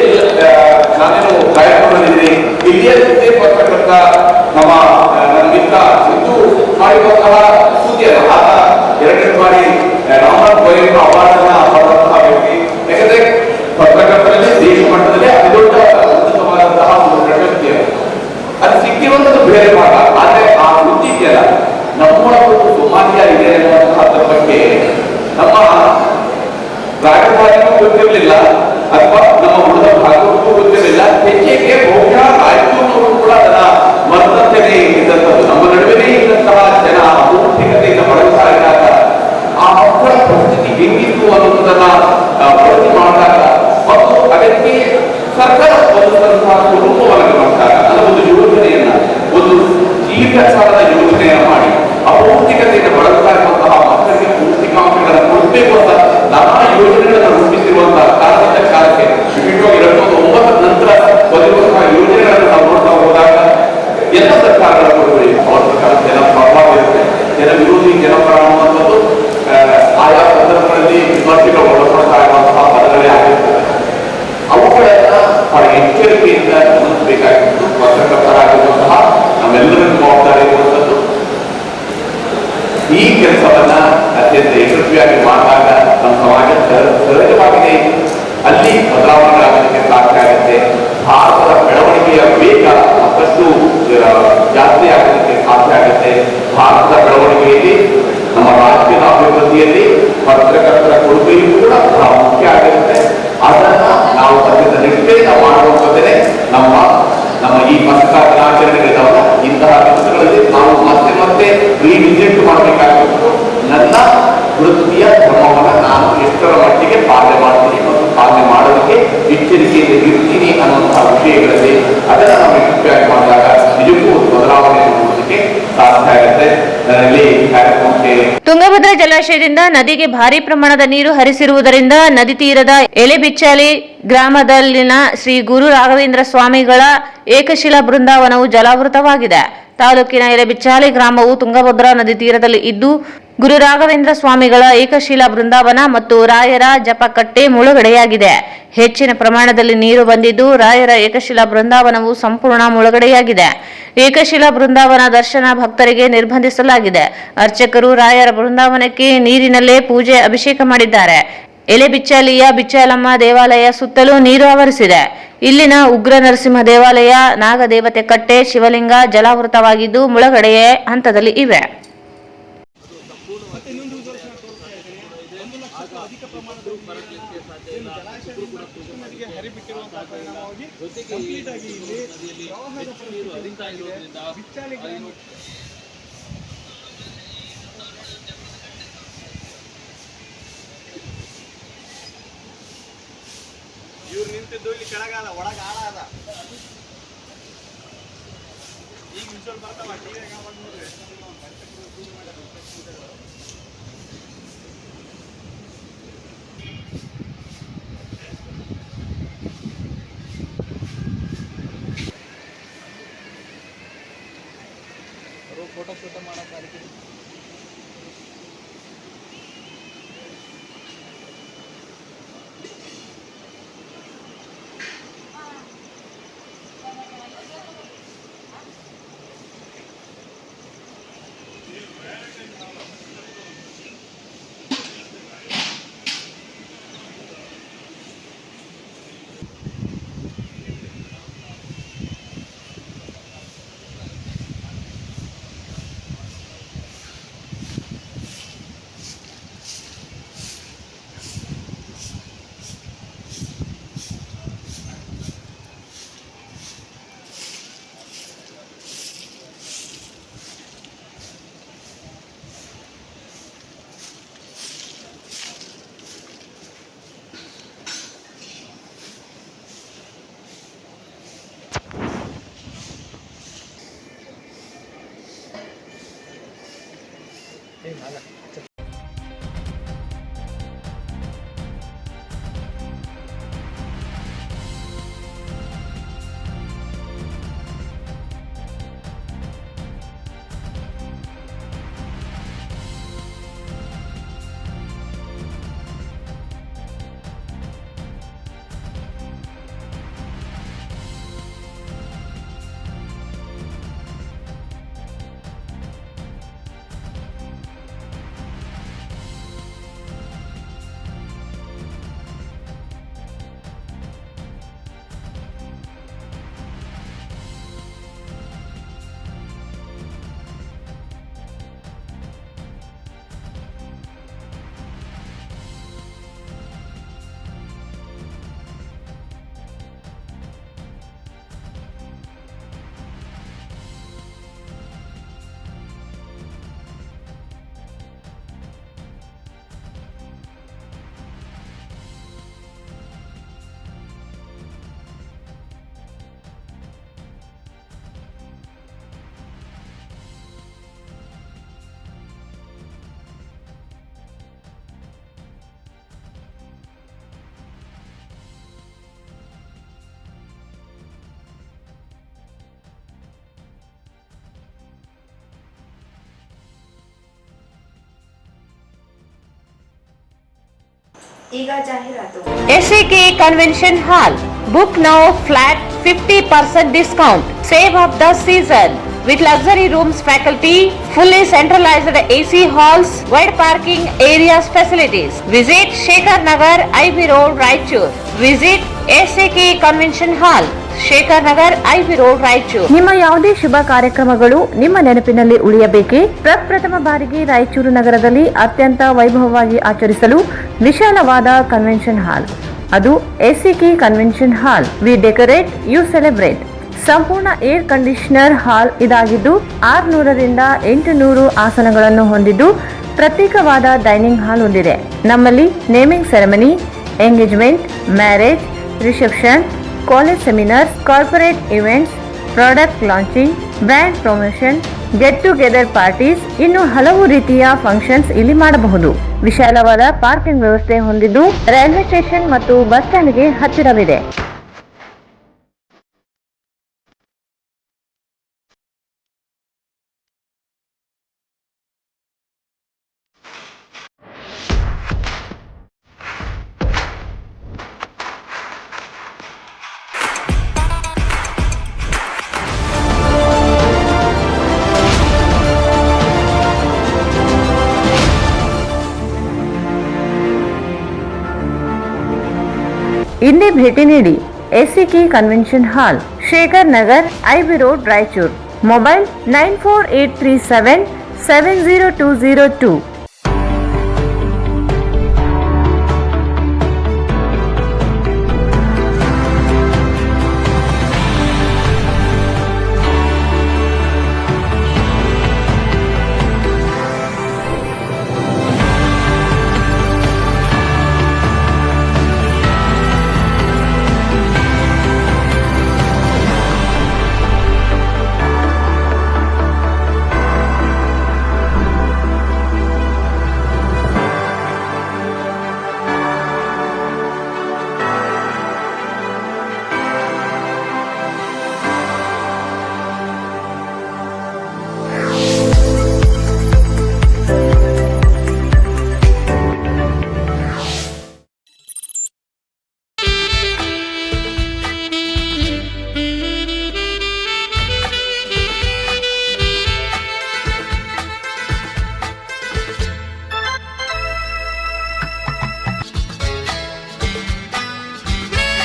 ನಾನೇನು ಗಾಯಗೊಂಡಿದ್ದೀನಿ, ಇಲ್ಲಿಯ ಪತ್ರಕರ್ತ ನಮ್ಮ ನನ್ನ ಮಿತ್ರ ಸಿದ್ದು ಮಾಡಿರುವಂತಹ ಸುದ್ದಿಯನ್ನು ಆತ 2 ಬಾರಿ ರಾಮನಾಥ್ ಕೋವಿಂದ್ ಅವಾರ್ಡ್ ಅನ್ನ ಪಡೆದಂತಹ ವ್ಯಕ್ತಿ. ಯಾಕಂದ್ರೆ ಪತ್ರಕರ್ತರಲ್ಲಿ ದೇಶ ಮಟ್ಟದಲ್ಲಿ ಅತಿ ದೊಡ್ಡ ಉನ್ನತವಾದಂತಹ ಒಂದು ಪ್ರಶಸ್ತಿ ಅದು ಸಿಕ್ಕಿರುವಂತದ್ದು ಬೇರೆ ಭಾಗ. ಆದ್ರೆ ಆ ಸುದ್ದಿ ಇದೆಯಲ್ಲ, ನಮ್ಮ ಒಂದು ಸಮಾಜ ಇದೆ ಅನ್ನುವಂತಹದ್ರ ಬಗ್ಗೆ ನಮ್ಮ ರಾಜಕಾರಣಿಗೂ ಗೊತ್ತಿರಲಿಲ್ಲ, ಅಥವಾ ನಮ್ಮ ಉಳಿದ ಭಾಗಕ್ಕೂ ಗೊತ್ತಿರಲಿಲ್ಲ. ಹೆಚ್ಚಿಗೆ ಬಹುಶಃ ರಾಯಚೂರಿನವರು ಕೂಡ ಅದನ್ನ ಮರ್ತಂತೆಯೇ ಇದ್ದಂಥದ್ದು. ನಮ್ಮ ನಡುವೆನೇ ಇದ್ದಂತಹ ಜನ ಪೌಷ್ಟಿಕತೆಯಿಂದ ಬಳಸ್ತಾ ಇದ್ದಾಗ ಆ ಮಕ್ಕಳ ಪರಿಸ್ಥಿತಿ ಹೆಂಗಿತ್ತು ಅನ್ನೋದನ್ನ ವರದಿ ಮಾಡಿದಾಗ ಮತ್ತು ಅದಕ್ಕೆ ಸರ್ಕಾರ ಸ್ಪಂದಿಸಿದಂತಹ ಕುಟುಂಬವನ್ನು ಗಮನಿಸಿದಾಗ ಅದರ ಒಂದು ಯೋಜನೆಯನ್ನ, ಒಂದು ದೀರ್ಘಕಾಲದ ಯೋಜನೆಯನ್ನು ಮಾಡಿ ಅಪೌಷ್ಟಿಕತೆಯಿಂದ ಬಳಸ್ತಾ ಇರುವಂತಹ ಮಕ್ಕಳಿಗೆ ಪೌಷ್ಟಿಕಾಂಶಗಳನ್ನು ಕೊಡಬೇಕು ಅಂತ ನಾನಾ ಯೋಜನೆಗಳನ್ನು ರೂಪಿಸಿರುವಂತಹ ಕಾಲದಿಂದ ಕಾಲಕ್ಕೆ ವಿಶೇಷವಾಗಿ 2009 ನಂತರ ಬಂದಿರುವಂತಹ ಯೋಜನೆಗಳನ್ನು ನಾವು ನೋಡ್ತಾ ಹೋದಾಗ ಎಲ್ಲ ಸರ್ಕಾರಗಳ ಕೊಡುಗೆ ಅವರ ಪ್ರಕಾರ ಜನ ಪರವಾಗಿರುತ್ತೆ, ಜನ ವಿರೋಧಿ ಜನಪರ ಅನ್ನುವಂಥದ್ದು ಆಯಾ ಸಂದರ್ಭಗಳಲ್ಲಿ ವಿಮರ್ಶೆಗಳು ಒಳಪಡ್ತಾ ಇರುವಂತಹ ಪದಗಳೇ ಆಗಿರ್ತದೆ. ಅವುಗಳನ್ನ ಬಹಳ ಎಚ್ಚರಿಕೆಯಿಂದ ಗಮನಿಸಬೇಕಾಗಿತ್ತು. ಪತ್ರಕರ್ತರಾಗಿರುವಂತಹ ನಮ್ಮೆಲ್ಲರ ಜವಾಬ್ದಾರಿ ಇರುವಂಥದ್ದು ಈ ಕೆಲಸವನ್ನ ಅತ್ಯಂತ ಯಶಸ್ವಿಯಾಗಿ ಮಾಡಿದಾಗ ನಮ್ಮ ಸಮಾಜ ಸಹಜವಾಗಿದೆ, ಅಲ್ಲಿ ಬದಲಾವಣೆಗಳಾಗಲಿಕ್ಕೆ ಸಾಧ್ಯ ಆಗುತ್ತೆ. ಭಾರತದ ಬೆಳವಣಿಗೆಯ ವೇಗ ಮತ್ತಷ್ಟು ಜಾಸ್ತಿ ಆಗಲಿಕ್ಕೆ ಸಾಧ್ಯ ಆಗುತ್ತೆ. ಭಾರತದ ಬೆಳವಣಿಗೆಯಲ್ಲಿ, ನಮ್ಮ ರಾಜ್ಯದ ಅಭಿವೃದ್ಧಿಯಲ್ಲಿ ಪತ್ರಕರ್ತರ ಕೊಡುಗೆಯೂ ಕೂಡ ಬಹಳ ಮುಖ್ಯ ಆಗಿರುತ್ತೆ. ಅದನ್ನ ನಾವು ಅತ್ಯಂತ ನಿಷ್ಠೆಯಿಂದ ಮಾಡುವಂಥದ್ದೇ ನಮ್ಮ ಈ ಪತ್ರಿಕಾ ದಿನಾಚರಣೆಗಳಿದಾವಲ್ಲ, ಇಂತಹ ಕೆಲಸಗಳಲ್ಲಿ ನಾವು ಮತ್ತೆ ಮತ್ತೆ ರೀವಿಸಿಟ್ ಮಾಡಬೇಕಾಗಿತ್ತು. ನನ್ನ ವೃತ್ತಿಯ ಧರ್ಮವನ್ನು ನಾನು ಎಷ್ಟರ ಮಟ್ಟಿಗೆ ಪಾಲನೆ ಮಾಡ್ತೀನಿ ಮತ್ತು ಪಾಲನೆ ಮಾಡೋದಕ್ಕೆ ಎಚ್ಚರಿಕೆಯಿಂದ ಇರ್ತೀನಿ ಅನ್ನುವಂತಹ ವಿಷಯಗಳಲ್ಲಿ ಅದನ್ನ ನಾವು ಯಶಸ್ವಿಯಾಗಿ ಮಾಡಿದಾಗ ನಿಜಕ್ಕೂ ಒಂದು ಬದಲಾವಣೆ ನೋಡೋದಕ್ಕೆ ಸಾಧ್ಯ ಆಗುತ್ತೆ. ನನ್ನಲ್ಲಿ ಕಾರ್ಯಕ್ರಮಕ್ಕೆ ತುಂಗಭದ್ರಾ ಜಲಾಶಯದಿಂದ ನದಿಗೆ ಭಾರಿ ಪ್ರಮಾಣದ ನೀರು ಹರಿಸಿರುವುದರಿಂದ ನದಿ ತೀರದ ಎಲೆಬಿಚ್ಚಾಲಿ ಗ್ರಾಮದಲ್ಲಿನ ಶ್ರೀ ಗುರು ರಾಘವೇಂದ್ರ ಸ್ವಾಮಿಗಳ ಏಕಶಿಲಾ ಬೃಂದಾವನವು ಜಲಾವೃತವಾಗಿದೆ. ತಾಲೂಕಿನ ಎಲೆಬಿಚ್ಚಾಲಿ ಗ್ರಾಮವು ತುಂಗಭದ್ರಾ ನದಿ ತೀರದಲ್ಲಿ ಇದ್ದು, ಗುರು ರಾಘವೇಂದ್ರ ಸ್ವಾಮಿಗಳ ಏಕಶಿಲಾ ಬೃಂದಾವನ ಮತ್ತು ರಾಯರ ಜಪಕಟ್ಟೆ ಮುಳುಗಡೆಯಾಗಿದೆ. ಹೆಚ್ಚಿನ ಪ್ರಮಾಣದಲ್ಲಿ ನೀರು ಬಂದಿದ್ದು, ರಾಯರ ಏಕಶಿಲಾ ಬೃಂದಾವನವು ಸಂಪೂರ್ಣ ಮುಳುಗಡೆಯಾಗಿದೆ. ಏಕಶಿಲಾ ಬೃಂದಾವನ ದರ್ಶನ ಭಕ್ತರಿಗೆ ನಿರ್ಬಂಧಿಸಲಾಗಿದೆ. ಅರ್ಚಕರು ರಾಯರ ಬೃಂದಾವನಕ್ಕೆ ನೀರಿನಲ್ಲೇ ಪೂಜೆ ಅಭಿಷೇಕ ಮಾಡಿದ್ದಾರೆ. ಎಲೆಬಿಚ್ಚಾಲಿಯ ಬಿಚ್ಚಾಲಮ್ಮ ದೇವಾಲಯ ಸುತ್ತಲೂ ನೀರು ಆವರಿಸಿದೆ. ಇಲ್ಲಿನ ಉಗ್ರ ನರಸಿಂಹ ದೇವಾಲಯ, ನಾಗದೇವತೆ ಕಟ್ಟೆ, ಶಿವಲಿಂಗ ಜಲಾವೃತವಾಗಿದ್ದು ಮುಳುಗಡೆಯ ಹಂತದಲ್ಲಿ ಇವೆ. ಇವ್ರು ನಿಂತಿದ್ದು ಇಲ್ಲಿ ಕೆಳಗಾದ ಒಳಗ ಆಳಾದ ಈಗ ವಿಷಲ್ ಬರ್ತಾವ ಟಿವಿಯಾಗ ನೋಡ್ರಿ. ಫೋಟೋ ಶೂಟ್ ಮಾಡಕ್ಕೆ ಈಗ ಜಾಹೀರಾತು. SAK Convention Hall. Book now flat 50% discount. Save of the season. With luxury rooms, faculty, fully centralized AC halls, wide parking areas facilities. Visit Shekhar Nagar, IB Road, Raichur. Visit SAK Convention Hall, Shekhar Nagar, IB Road, Raichur. ನಿಮ್ಮ ಯಾವುದೇ ಶುಭ ಕಾರ್ಯಕ್ರಮಗಳು ನಿಮ್ಮ ನೆನಪಿನಲ್ಲಿ ಉಳಿಯಬೇಕೇ? ಪ್ರಪ್ರಥಮ ಬಾರಿಗೆ ರಾಯಚೂರು ನಗರದಲ್ಲಿ ಅತ್ಯಂತ ವೈಭವವಾಗಿ ಆಚರಿಸಲು ವಿಶಾಲವಾದ ಕನ್ವೆನ್ಷನ್ ಹಾಲ್, ಅದು SAK convention hall. We decorate, you celebrate. ಸಂಪೂರ್ಣ ಏರ್ ಕಂಡೀಷನರ್ ಹಾಲ್ ಇದಾಗಿದ್ದು 600 ರಿಂದ 800 ಆಸನಗಳನ್ನು ಹೊಂದಿದ್ದು ಪ್ರತ್ಯೇಕವಾದ ಡೈನಿಂಗ್ ಹಾಲ್ ಹೊಂದಿದೆ. ನಮ್ಮಲ್ಲಿ naming ceremony, engagement, marriage, reception, college seminars, corporate events, product launching, brand promotion, get together parties, ಇನ್ನು ಹಲವು ರೀತಿಯ ಫಂಕ್ಷನ್ಸ್ ಇಲ್ಲಿ ಮಾಡಬಹುದು. ವಿಶಾಲವಾದ ಪಾರ್ಕಿಂಗ್ ವ್ಯವಸ್ಥೆ ಹೊಂದಿದ್ದು ರೈಲ್ವೆ ಸ್ಟೇಷನ್ ಮತ್ತು ಬಸ್ ಸ್ಟ್ಯಾಂಡ್ಗೆ ಹತ್ತಿರವಿದೆ. ಇಂದೇ ಭೇಟಿ ನೀಡಿ SAK convention hall, Shekhar Nagar, IB road, Raichur. Mobile 9483770202.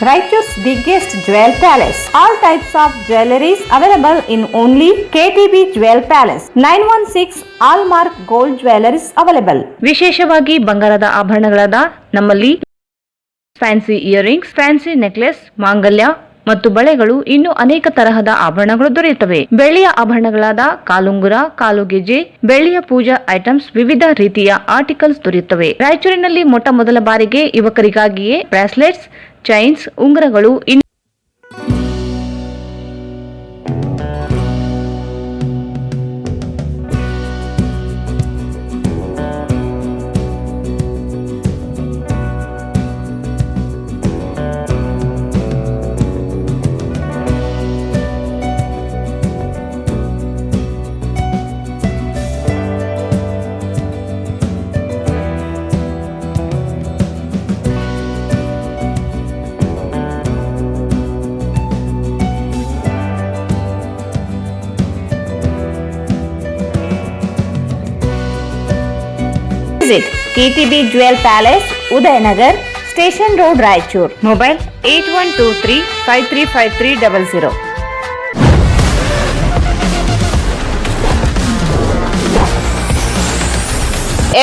Raichur's biggest jewel palace. All types of jewelries available in only KTB Jewel Palace. 916 Allmark Gold Jewelries available. ವಿಶೇಷವಾಗಿ ಬಂಗಾರದ ಆಭರಣಗಳಾದ ನಮ್ಮಲ್ಲಿ ಫ್ಯಾನ್ಸಿ ಇಯರಿಂಗ್ಸ್, ಫ್ಯಾನ್ಸಿ ನೆಕ್ಲೆಸ್, ಮಾಂಗಲ್ಯ ಮತ್ತು ಬಳೆಗಳು, ಇನ್ನು ಅನೇಕ ತರಹದ ಆಭರಣಗಳು ದೊರೆಯುತ್ತವೆ. ಬೆಳ್ಳಿಯ ಆಭರಣಗಳಾದ ಕಾಲುಂಗುರ, ಕಾಲುಗೆಜೆ, ಬೆಳ್ಳಿಯ ಪೂಜಾ ಐಟಮ್ಸ್, ವಿವಿಧ ರೀತಿಯ ಆರ್ಟಿಕಲ್ಸ್ ದೊರೆಯುತ್ತವೆ. ರಾಯಚೂರಿನಲ್ಲಿ ಮೊಟ್ಟ ಮೊದಲ ಬಾರಿಗೆ ಯುವಕರಿಗಾಗಿಯೇ ಬ್ರಾಸ್ಲೆಟ್ಸ್, ಚೈನ್ಸ್, ಉಂಗುರಗಳು, visit KTB Jewel Palace, Udayanagar, Station Road, Raichur. Mobile 8123535300.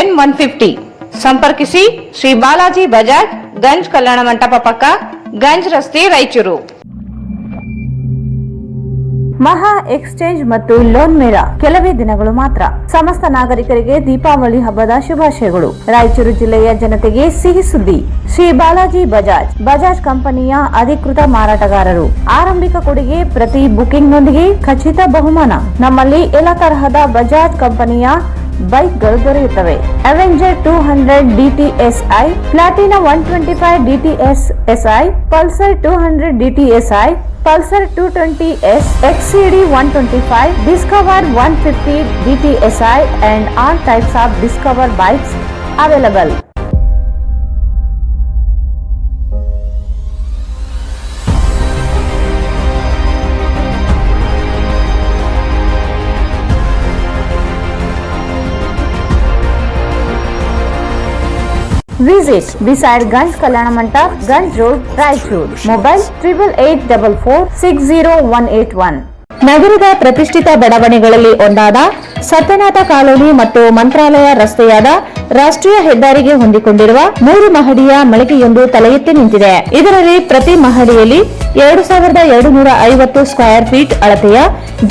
N150 ಸಂಪರ್ಕಿಸಿ ಶ್ರೀ ಬಾಲಾಜಿ ಬಜಾಜ್, ಗಂಜ್ ಕಲ್ಯಾಣ ಮಂಟಪ ಪಕ್ಕ, ಗಂಜ್ ರಸ್ತೆ, ರಾಯಚೂರು. ಮಹಾ ಎಕ್ಸ್ಚೇಂಜ್ ಮತ್ತು ಲೋನ್ ಮೇಳ ಕೆಲವೇ ದಿನಗಳು ಮಾತ್ರ. ಸಮಸ್ತ ನಾಗರಿಕರಿಗೆ ದೀಪಾವಳಿ ಹಬ್ಬದ ಶುಭಾಶಯಗಳು. ರಾಯಚೂರು ಜಿಲ್ಲೆಯ ಜನತೆಗೆ ಸಿಹಿ ಸುದ್ದಿ. ಶ್ರೀ ಬಾಲಾಜಿ ಬಜಾಜ್, ಬಜಾಜ್ ಕಂಪನಿಯ ಅಧಿಕೃತ ಮಾರಾಟಗಾರರು. ಆರಂಭಿಕ ಕೊಡುಗೆ ಪ್ರತಿ ಬುಕಿಂಗ್ ನೊಂದಿಗೆ ಖಚಿತ ಬಹುಮಾನ. ನಮ್ಮಲ್ಲಿ ಎಲ್ಲ ತರಹದ ಬಜಾಜ್ ಕಂಪನಿಯ ಬೈಕ್ಗಳು ದೊರೆಯುತ್ತವೆ. Avenger 200 DTSI, Platina 125 DTSI, Pulsar 200 DTSI, Pulsar 220S, XCD 125, Discover 150 DTSI and all types of Discover bikes available. Visit beside Ganj Kalyana Mandap, Ganj Road, Raichur. Mobile 8844460181. ನಗರದ ಪ್ರತಿಷ್ಠಿತ ಬಡಾವಣೆಗಳಲ್ಲಿ ಒಂದಾದ ಸತ್ಯನಾಥ ಕಾಲೋನಿ ಮತ್ತು ಮಂತ್ರಾಲಯ ರಸ್ತೆಯಾದ ರಾಷ್ಟ್ರೀಯ ಹೆದ್ದಾರಿಗೆ ಹೊಂದಿಕೊಂಡಿರುವ 3 ಮಹಡಿಯ ಮಳಿಗೆಯೊಂದು ತಲೆ ಎತ್ತಿ ನಿಂತಿದೆ. ಇದರಲ್ಲಿ ಪ್ರತಿ ಮಹಡಿಯಲ್ಲಿ 2250 ಸ್ಕ್ವೇರ್ ಫೀಟ್ ಅಳತೆಯ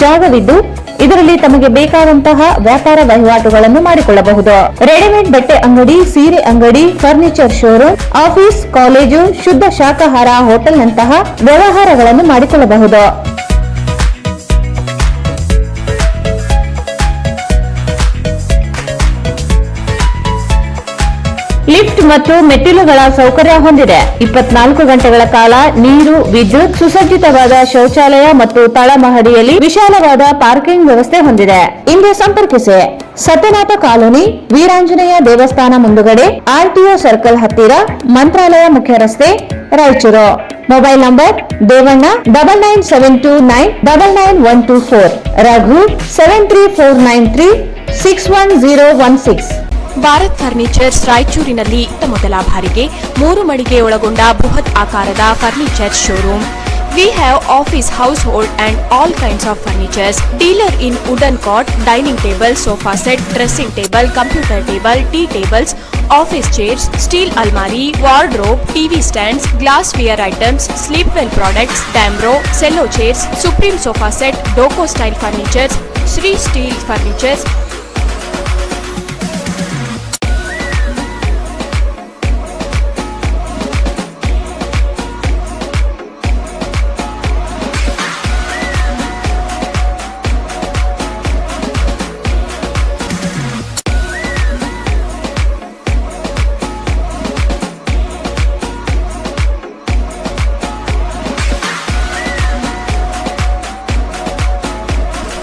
ಜಾಗವಿದ್ದು ಇದರಲ್ಲಿ ತಮಗೆ ಬೇಕಾದಂತಹ ವ್ಯಾಪಾರ ವಹಿವಾಟುಗಳನ್ನು ಮಾಡಿಕೊಳ್ಳಬಹುದು. ರೆಡಿಮೇಡ್ ಬಟ್ಟೆ ಅಂಗಡಿ, ಸೀರೆ ಅಂಗಡಿ, ಫರ್ನಿಚರ್ ಶೋರೂಮ್, ಆಫೀಸ್, ಕಾಲೇಜು, ಶುದ್ಧ ಶಾಕಾಹಾರ ಹೋಟೆಲ್ನಂತಹ ವ್ಯವಹಾರಗಳನ್ನು ಮಾಡಿಕೊಳ್ಳಬಹುದು. ಲಿಫ್ಟ್ ಮತ್ತು ಮೆಟ್ಟಿಲುಗಳ ಸೌಕರ್ಯ ಹೊಂದಿದೆ. 24 ಗಂಟೆಗಳ ಕಾಲ ನೀರು, ವಿದ್ಯುತ್, ಸುಸಜ್ಜಿತವಾದ ಶೌಚಾಲಯ ಮತ್ತು ತಳಮಹಡಿಯಲ್ಲಿ ವಿಶಾಲವಾದ ಪಾರ್ಕಿಂಗ್ ವ್ಯವಸ್ಥೆ ಹೊಂದಿದೆ. ಇಂದು ಸಂಪರ್ಕಿಸಿ ಸತ್ಯನಾಥ ಕಾಲೋನಿ, ವೀರಾಂಜನೇಯ ದೇವಸ್ಥಾನ ಮುಂದುಗಡೆ, ಆರ್ಟಿಒ ಸರ್ಕಲ್ ಹತ್ತಿರ, ಮಂತ್ರಾಲಯ ಮುಖ್ಯ ರಸ್ತೆ, Raichur. Mobile number Devanna 9972999124, Raghu 73493611016. Bharat furnitures ರಾಯಚೂರಿನಲ್ಲಿ ಮೊದಲ ಬಾರಿಗೆ 3 ಮಳಿಗೆ ಒಳಗೊಂಡ ಬೃಹತ್ ಆಕಾರದ furniture showroom. We have office, household and all kinds of furnitures. Dealer in wooden cot, dining table, sofa set, dressing table, computer table, tea tables, office chairs, steel almari, wardrobe, TV stands, glassware items, sleepwell products, Damro, cello chairs, Supreme sofa set, Doco style furnitures, Sri steel furnitures.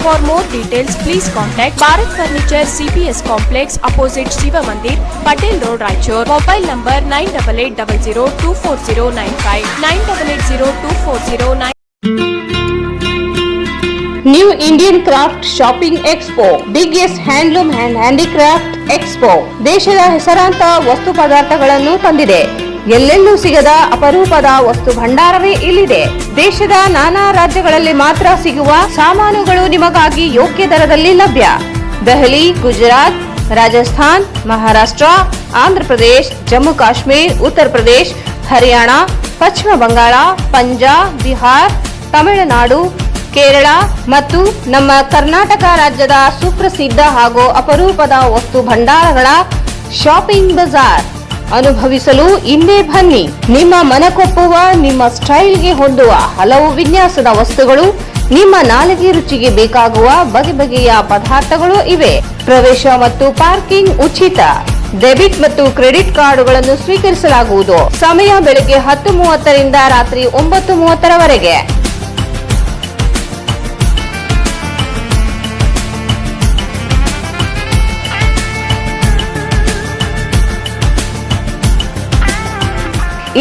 For more details, please contact Bharat Furniture CPS Complex opposite Shiva Mandir, Patel Road, Raichur. Mobile number 9880240959, 98802409. New Indian craft shopping expo, biggest handloom and handicraft expo ದೇಶದ ಹೆಸರಾಂತ ವಸ್ತು ಪದಾರ್ಥಗಳನ್ನು ತಂದಿದೆ. ಎಲ್ಲೆಲ್ಲೂ ಸಿಗದ ಅಪರೂಪದ ವಸ್ತು ಭಂಡಾರವೇ ಇಲ್ಲಿದೆ. ದೇಶದ ನಾನಾ ರಾಜ್ಯಗಳಲ್ಲಿ ಮಾತ್ರ ಸಿಗುವ ಸಾಮಾನುಗಳು ನಿಮಗಾಗಿ ಯೋಗ್ಯ ದರದಲ್ಲಿ ಲಭ್ಯ. ದೆಹಲಿ, ಗುಜರಾತ್, ರಾಜಸ್ಥಾನ್, ಮಹಾರಾಷ್ಟ್ರ, ಆಂಧ್ರಪ್ರದೇಶ್, ಜಮ್ಮು ಕಾಶ್ಮೀರ್, ಉತ್ತರ ಪ್ರದೇಶ್, ಹರಿಯಾಣ, ಪಶ್ಚಿಮ ಬಂಗಾಳ, ಪಂಜಾಬ್, ಬಿಹಾರ್, ತಮಿಳುನಾಡು, ಕೇರಳ ಮತ್ತು ನಮ್ಮ ಕರ್ನಾಟಕ ರಾಜ್ಯದ ಸುಪ್ರಸಿದ್ಧ ಹಾಗೂ ಅಪರೂಪದ ವಸ್ತು ಭಂಡಾರಗಳ ಶಾಪಿಂಗ್ ಬಜಾರ್ ಅನುಭವಿಸಲು ಇಂದೇ ಬನ್ನಿ. ನಿಮ್ಮ ಮನಕೊಪ್ಪುವ, ನಿಮ್ಮ ಸ್ಟೈಲ್ಗೆ ಹೊಂದುವ ಹಲವು ವಿನ್ಯಾಸದ ವಸ್ತುಗಳು, ನಿಮ್ಮ ನಾಲಿಗೆ ರುಚಿಗೆ ಬೇಕಾಗುವ ಬಗೆ ಬಗೆಯ ಪದಾರ್ಥಗಳು ಇವೆ. ಪ್ರವೇಶ ಮತ್ತು ಪಾರ್ಕಿಂಗ್ ಉಚಿತ. ಡೆಬಿಟ್ ಮತ್ತು ಕ್ರೆಡಿಟ್ ಕಾರ್ಡುಗಳನ್ನು ಸ್ವೀಕರಿಸಲಾಗುವುದು. ಸಮಯ ಬೆಳಗ್ಗೆ 10:30 ರಿಂದ ರಾತ್ರಿ 9:30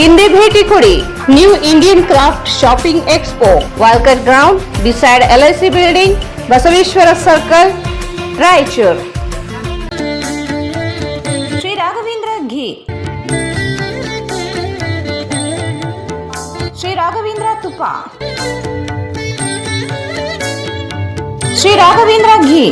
ಇಂದೇ ಭೇಟಿ ಕೊಡಿ. New Indian craft shopping expo, Walker ground, beside LIC building, Basaveshwara circle, Raichur. Shri Raghavendra ghee, Shri Raghavendra ತುಪ್ಪ, ಶ್ರೀ ರಾಘವೇಂದ್ರ ಘೀ.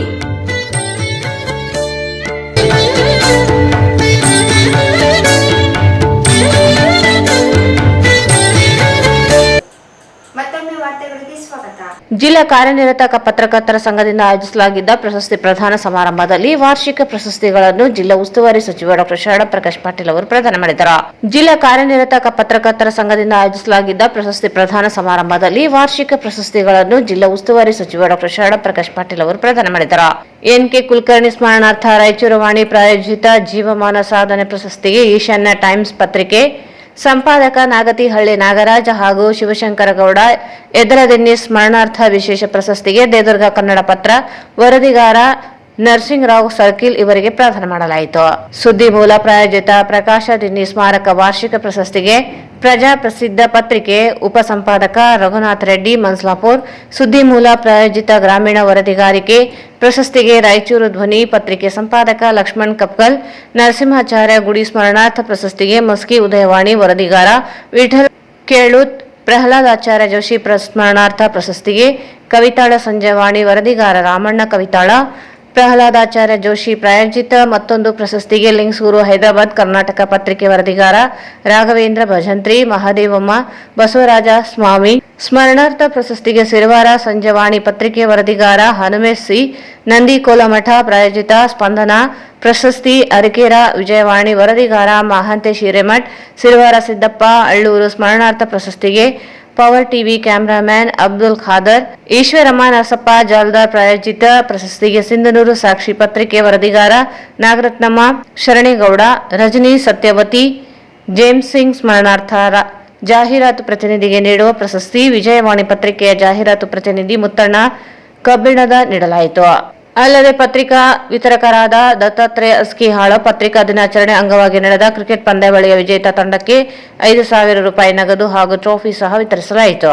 ಮತ್ತೊಮ್ಮೆ ವಾರ್ತೆಗಳಿಗೆ ಸ್ವಾಗತ. ಜಿಲ್ಲಾ ಕಾರ್ಯನಿರತ ಪತ್ರಕರ್ತರ ಸಂಘದಿಂದ ಆಯೋಜಿಸಲಾಗಿದ್ದ ಪ್ರಶಸ್ತಿ ಪ್ರದಾನ ಸಮಾರಂಭದಲ್ಲಿ ವಾರ್ಷಿಕ ಪ್ರಶಸ್ತಿಗಳನ್ನು ಜಿಲ್ಲಾ ಉಸ್ತುವಾರಿ ಸಚಿವ ಡಾ. ಶರಣ ಪ್ರಕಾಶ್ ಪಾಟೀಲ್ ಅವರು ಪ್ರದಾನ ಮಾಡಿದರು. ಜಿಲ್ಲಾ ಕಾರ್ಯನಿರತ ಪತ್ರಕರ್ತರ ಸಂಘದಿಂದ ಆಯೋಜಿಸಲಾಗಿದ್ದ ಪ್ರಶಸ್ತಿ ಪ್ರದಾನ ಸಮಾರಂಭದಲ್ಲಿ ವಾರ್ಷಿಕ ಪ್ರಶಸ್ತಿಗಳನ್ನು ಜಿಲ್ಲಾ ಉಸ್ತುವಾರಿ ಸಚಿವ ಡಾ. ಶರಣ ಪ್ರಕಾಶ್ ಪಾಟೀಲ್ ಅವರು ಪ್ರದಾನ ಮಾಡಿದರು. NK ಕುಲಕರ್ಣಿ ಸ್ಮರಣಾರ್ಥ ರಾಯಚೂರು ವಾಣಿ ಪ್ರಾಯೋಜಿತ ಜೀವಮಾನ ಸಾಧನೆ ಪ್ರಶಸ್ತಿಗೆ ಈಶಾನ್ಯ ಟೈಮ್ಸ್ ಪತ್ರಿಕೆ ಸಂಪಾದಕ ನಾಗತಿಹಳ್ಳಿ ನಾಗರಾಜ್ ಹಾಗೂ ಶಿವಶಂಕರ ಗೌಡ ಎದರದೆನ್ನಿ ಸ್ಮರಣಾರ್ಥ ವಿಶೇಷ ಪ್ರಶಸ್ತಿಗೆ ದೇದುರ್ಗ ಕನ್ನಡ ಪತ್ರ ವರದಿಗಾರ ನರಸಿಂಗರಾವ್ ಸರ್ಕಿಲ್ ಇವರಿಗೆ ಪ್ರದಾನ ಮಾಡಲಾಯಿತು. ಸುದ್ದಿ ಮೂಲ ಪ್ರಾಯೋಜಿತ ಪ್ರಕಾಶ ದಿನ್ನಿ ಸ್ಮಾರಕ ವಾರ್ಷಿಕ ಪ್ರಶಸ್ತಿಗೆ ಪ್ರಜಾಪ್ರಸಿದ್ಧ ಪತ್ರಿಕೆ ಉಪಸಂಪಾದಕ ರಘುನಾಥ್ ರೆಡ್ಡಿ ಮನ್ಸ್ಲಾಪುರ್, ಸುದ್ದಿಮೂಲ ಪ್ರಾಯೋಜಿತ ಗ್ರಾಮೀಣ ವರದಿಗಾರಿಕೆ ಪ್ರಶಸ್ತಿಗೆ ರಾಯಚೂರು ಧ್ವನಿ ಪತ್ರಿಕೆ ಸಂಪಾದಕ ಲಕ್ಷ್ಮಣ್ ಕಪ್ಕಲ್, ನರಸಿಂಹಾಚಾರ್ಯ ಗುಡಿ ಸ್ಮರಣಾರ್ಥ ಪ್ರಶಸ್ತಿಗೆ ಮಸ್ಕಿ ಉದಯವಾಣಿ ವರದಿಗಾರ ವಿಠಲ್ ಕೇಳುತ್, ಪ್ರಹ್ಲಾದಾಚಾರ್ಯ ಜೋಶಿ ಸ್ಮರಣಾರ್ಥ ಪ್ರಶಸ್ತಿಗೆ ಕವಿತಾಳ ಸಂಜಯವಾಣಿ ವರದಿಗಾರ ರಾಮಣ್ಣ ಕವಿತಾಳ, ಪ್ರಹ್ಲಾದಾಚಾರ್ಯ ಜೋಶಿ ಪ್ರಾಯೋಜಿತ ಮತ್ತೊಂದು ಪ್ರಶಸ್ತಿಗೆ ಲಿಂಗ್ಸೂರು ಹೈದರಾಬಾದ್ ಕರ್ನಾಟಕ ಪತ್ರಿಕೆ ವರದಿಗಾರ ರಾಘವೇಂದ್ರ ಭಜಂತ್ರಿ, ಮಹಾದೇವಮ್ಮ ಬಸವರಾಜ ಸ್ವಾಮಿ ಸ್ಮರಣಾರ್ಥ ಪ್ರಶಸ್ತಿಗೆ ಸಿರವಾರ ಸಂಜಯವಾಣಿ ಪತ್ರಿಕೆ ವರದಿಗಾರ ಹನುಮೇಶ್ ಸಿ, ನಂದಿಕೋಲಮಠ ಪ್ರಾಯೋಜಿತ ಸ್ಪಂದನ ಪ್ರಶಸ್ತಿ ಅರಕೇರ ವಿಜಯವಾಣಿ ವರದಿಗಾರ ಮಹಾಂತೇಶ್ ಹಿರೇಮಠ್, ಸಿರವಾರ ಸಿದ್ದಪ್ಪ ಅಳ್ಳೂರು ಸ್ಮರಣಾರ್ಥ ಪ್ರಶಸ್ತಿಗೆ power TV cameraman Abdul Khader, Eshwaramma Narasappa Jaldar ಪ್ರಾಯೋಜಿತ ಪ್ರಶಸ್ತಿಗೆ ಸಿಂಧನೂರು ಸಾಕ್ಷಿ ಪತ್ರಿಕೆ ವರದಿಗಾರ ನಾಗರತ್ನಮ್ಮ ಶರಣೇಗೌಡ, ರಜನಿ ಸತ್ಯವತಿ, ಜೇಮ್ಸ್ ಸಿಂಗ್ ಸ್ಮರಣಾರ್ಥ ಜಾಹೀರಾತು ಪ್ರತಿನಿಧಿಗೆ ನೀಡುವ ಪ್ರಶಸ್ತಿ ವಿಜಯವಾಣಿ ಪತ್ರಿಕೆಯ ಜಾಹೀರಾತು ಪ್ರತಿನಿಧಿ ಮುತ್ತಣ್ಣ ಕಬ್ಬಿಣದ ನೀಡಲಾಯಿತು. ಅಲ್ಲದೆ ಪತ್ರಿಕಾ ವಿತರಕರಾದ ದತ್ತಾತ್ರೇಯ ಅಸ್ಕಿಹಾಳ ಪತ್ರಿಕಾ ದಿನಾಚರಣೆ ಅಂಗವಾಗಿ ನಡೆದ ಕ್ರಿಕೆಟ್ ಪಂದ್ಯಾವಳಿಯ ವಿಜೇತ ತಂಡಕ್ಕೆ 5,000 ರೂಪಾಯಿ ನಗದು ಹಾಗೂ ಟ್ರೋಫಿ ಸಹ ವಿತರಿಸಲಾಯಿತು.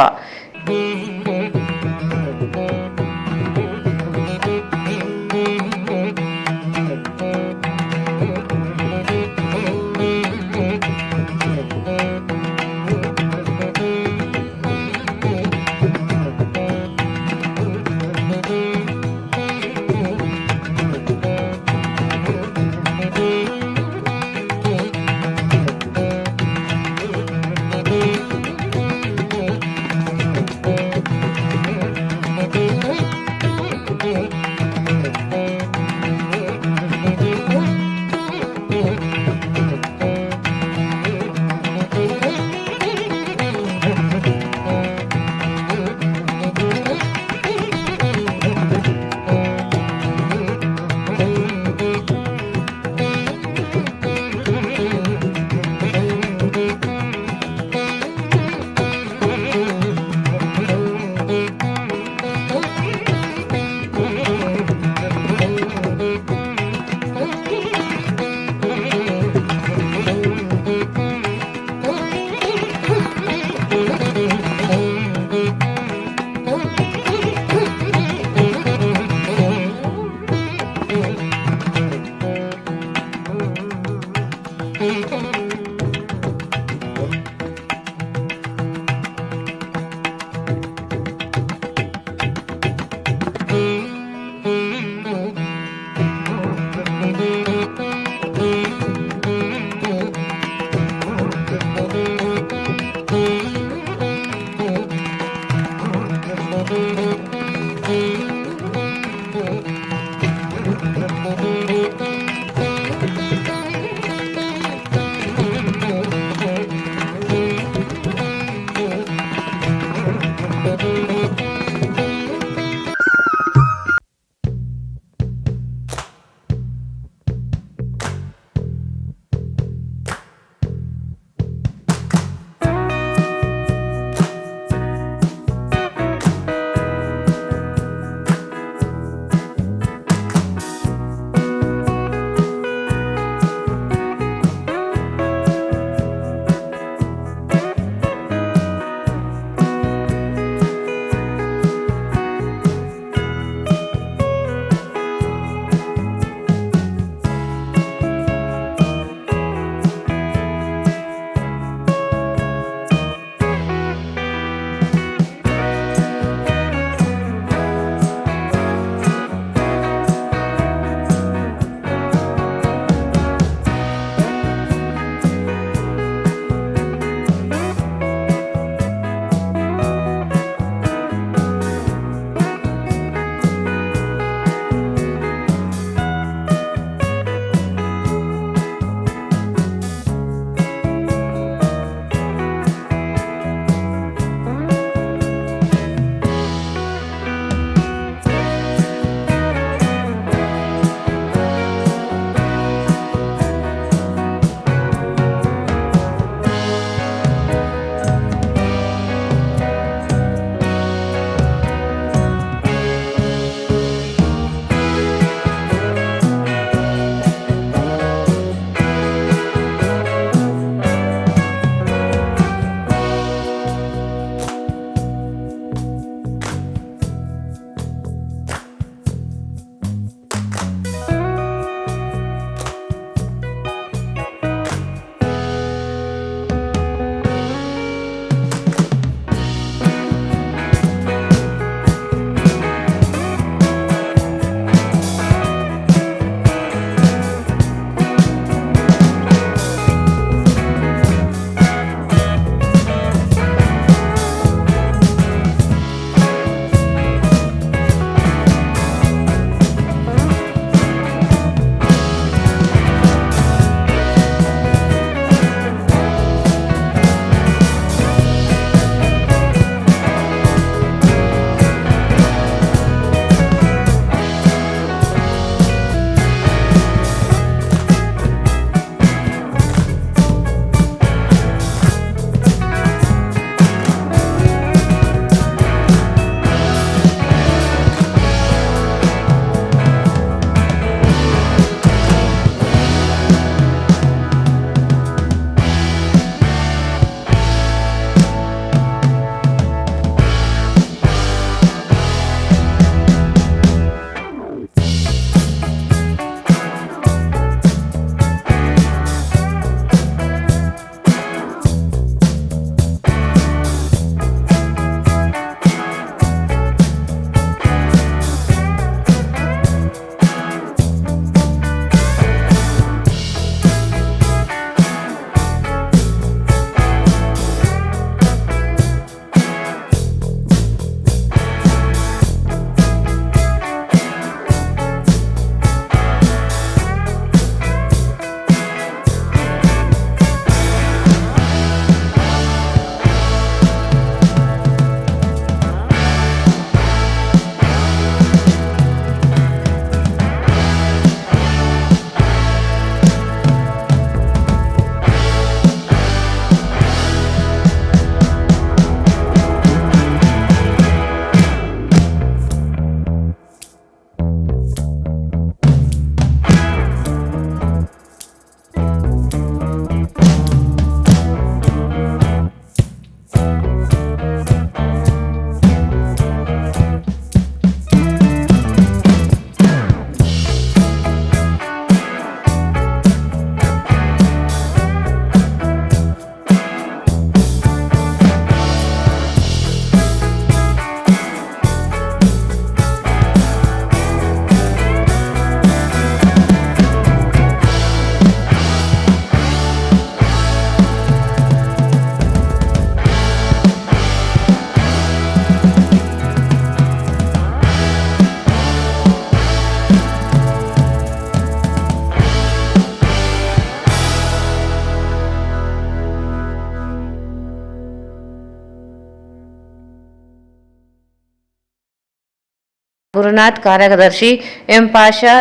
ಗುರುನಾಥ್, ಕಾರ್ಯದರ್ಶಿ ಎಂ ಪಾಷಾ,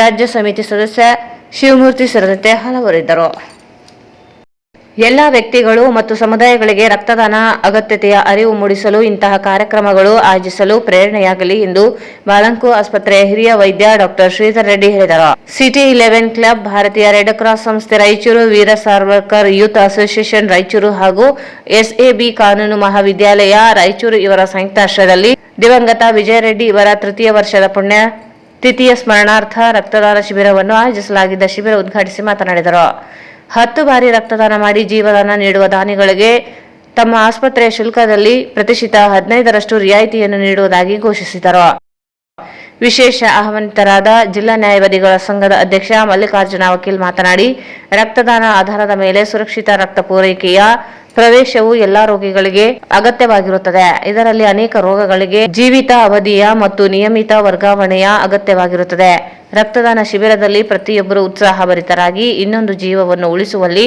ರಾಜ್ಯ ಸಮಿತಿ ಸದಸ್ಯ ಶಿವಮೂರ್ತಿ ಸೇರಿದಂತೆ ಹಲವರಿದ್ದರು. ಎಲ್ಲ ವ್ಯಕ್ತಿಗಳು ಮತ್ತು ಸಮುದಾಯಗಳಿಗೆ ರಕ್ತದಾನ ಅಗತ್ಯತೆಯ ಅರಿವು ಮೂಡಿಸಲು ಇಂತಹ ಕಾರ್ಯಕ್ರಮಗಳು ಆಯೋಜಿಸಲು ಪ್ರೇರಣೆಯಾಗಲಿ ಎಂದು ಬಾಲಂಕು ಆಸ್ಪತ್ರೆಯ ಹಿರಿಯ ವೈದ್ಯ ಡಾಕ್ಟರ್ ಶ್ರೀಧರ್ ರೆಡ್ಡಿ ಹೇಳಿದರು. ಸಿಟಿ 11 ಕ್ಲಬ್, ಭಾರತೀಯ ರೆಡ್ ಕ್ರಾಸ್ ಸಂಸ್ಥೆ ರಾಯಚೂರು, ವೀರ ಸಾವರ್ಕರ್ ಯೂತ್ ಅಸೋಸಿಯೇಷನ್ ರಾಯಚೂರು ಹಾಗೂ ಎಸ್ಎಬಿ ಕಾನೂನು ಮಹಾವಿದ್ಯಾಲಯ ರಾಯಚೂರು ಇವರ ಸಂಯುಕ್ತಾಶ್ರಯದಲ್ಲಿ ದಿವಂಗತ ವಿಜಯ ರೆಡ್ಡಿ ಇವರ ತೃತೀಯ ವರ್ಷದ ಪುಣ್ಯ ತಿಥಿಯ ಸ್ಮರಣಾರ್ಥ ರಕ್ತದಾನ ಶಿಬಿರವನ್ನು ಆಯೋಜಿಸಲಾಗಿದ್ದ ಶಿಬಿರ ಉದ್ಘಾಟಿಸಿ ಮಾತನಾಡಿದರು. 10 ಬಾರಿ ರಕ್ತದಾನ ಮಾಡಿ ಜೀವದಾನ ನೀಡುವ ದಾನಿಗಳಿಗೆ ತಮ್ಮ ಆಸ್ಪತ್ರೆಯ ಶುಲ್ಕದಲ್ಲಿ ಪ್ರತಿಶತ 15% ರಿಯಾಯಿತಿಯನ್ನು ನೀಡುವುದಾಗಿ ಘೋಷಿಸಿದರು. ವಿಶೇಷ ಆಹ್ವಾನಿತರಾದ ಜಿಲ್ಲಾ ನ್ಯಾಯವಾದಿಗಳ ಸಂಘದ ಅಧ್ಯಕ್ಷ ಮಲ್ಲಿಕಾರ್ಜುನ ವಕೀಲ್ ಮಾತನಾಡಿ, ರಕ್ತದಾನ ಆಧಾರದ ಮೇಲೆ ಸುರಕ್ಷಿತ ರಕ್ತ ಪೂರೈಕೆಯ ಪ್ರವೇಶವು ಎಲ್ಲಾ ರೋಗಿಗಳಿಗೆ ಅಗತ್ಯವಾಗಿರುತ್ತದೆ. ಇದರಲ್ಲಿ ಅನೇಕ ರೋಗಗಳಿಗೆ ಜೀವಿತ ಅವಧಿಯ ಮತ್ತು ನಿಯಮಿತ ವರ್ಗಾವಣೆಯ ಅಗತ್ಯವಾಗಿರುತ್ತದೆ. ರಕ್ತದಾನ ಶಿಬಿರದಲ್ಲಿ ಪ್ರತಿಯೊಬ್ಬರು ಉತ್ಸಾಹಭರಿತರಾಗಿ ಇನ್ನೊಂದು ಜೀವವನ್ನು ಉಳಿಸುವಲ್ಲಿ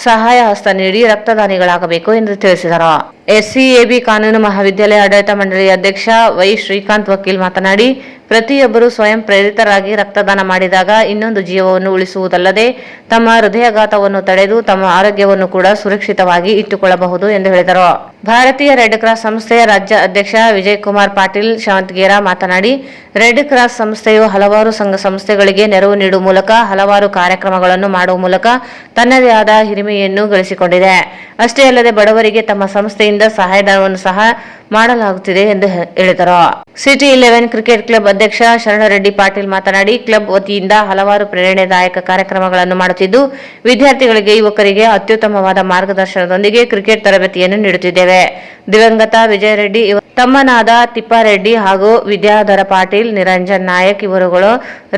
ಸಹಾಯ ಹಸ್ತ ನೀಡಿ ರಕ್ತದಾನಿಗಳಾಗಬೇಕು ಎಂದು ತಿಳಿಸಿದರು. ಎಸ್ಸಿಎಬಿ ಕಾನೂನು ಮಹಾವಿದ್ಯಾಲಯ ಆಡಳಿತ ಮಂಡಳಿ ಅಧ್ಯಕ್ಷ ವೈ ಶ್ರೀಕಾಂತ್ ವಕೀಲ್ ಮಾತನಾಡಿ, ಪ್ರತಿಯೊಬ್ಬರು ಸ್ವಯಂ ಪ್ರೇರಿತರಾಗಿ ರಕ್ತದಾನ ಮಾಡಿದಾಗ ಇನ್ನೊಂದು ಜೀವವನ್ನು ಉಳಿಸುವುದಲ್ಲದೆ ತಮ್ಮ ಹೃದಯಾಘಾತವನ್ನು ತಡೆದು ತಮ್ಮ ಆರೋಗ್ಯವನ್ನು ಕೂಡ ಸುರಕ್ಷಿತವಾಗಿ ಇಟ್ಟುಕೊಳ್ಳಬಹುದು ಎಂದು ಹೇಳಿದರು. ಭಾರತೀಯ ರೆಡ್ ಕ್ರಾಸ್ ಸಂಸ್ಥೆಯ ರಾಜ್ಯ ಅಧ್ಯಕ್ಷ ವಿಜಯ್ ಕುಮಾರ್ ಪಾಟೀಲ್ ಶಾವಂತಗೇರ ಮಾತನಾಡಿ, ರೆಡ್ ಕ್ರಾಸ್ ಸಂಸ್ಥೆಯು ಹಲವಾರು ಸಂಘ ಸಂಸ್ಥೆಗಳಿಗೆ ನೆರವು ನೀಡುವ ಮೂಲಕ ಹಲವಾರು ಕಾರ್ಯಕ್ರಮಗಳನ್ನು ಮಾಡುವ ಮೂಲಕ ತನ್ನದೇ ಆದ ಹಿರಿಮೆಯನ್ನು ಗಳಿಸಿಕೊಂಡಿದೆ. ಅಷ್ಟೇ ಅಲ್ಲದೆ ಬಡವರಿಗೆ ತಮ್ಮ ಸಂಸ್ಥೆಯಿಂದ ಸಹಾಯಧನವನ್ನು ಸಹ ಮಾಡಲಾಗುತ್ತಿದೆ ಎಂದು ಹೇಳಿದರು. ಸಿಟಿ 11 ಕ್ರಿಕೆಟ್ ಕ್ಲಬ್ ಅಧ್ಯಕ್ಷ ಶರಣರೆಡ್ಡಿ ಪಾಟೀಲ್ ಮಾತನಾಡಿ, ಕ್ಲಬ್ ವತಿಯಿಂದ ಹಲವಾರು ಪ್ರೇರಣೆದಾಯಕ ಕಾರ್ಯಕ್ರಮಗಳನ್ನು ಮಾಡುತ್ತಿದ್ದು ವಿದ್ಯಾರ್ಥಿಗಳಿಗೆ, ಯುವಕರಿಗೆ ಅತ್ಯುತ್ತಮವಾದ ಮಾರ್ಗದರ್ಶನದೊಂದಿಗೆ ಕ್ರಿಕೆಟ್ ತರಬೇತಿಯನ್ನು ನೀಡುತ್ತಿದ್ದೇವೆ. ದಿವಂಗತ ವಿಜಯ ರೆಡ್ಡಿ ತಮ್ಮನಾದ ತಿಪ್ಪಾರೆಡ್ಡಿ ಹಾಗೂ ವಿದ್ಯಾಧರ ಪಾಟೀಲ್, ನಿರಂಜನ್ ನಾಯಕ್ ಇವರುಗಳು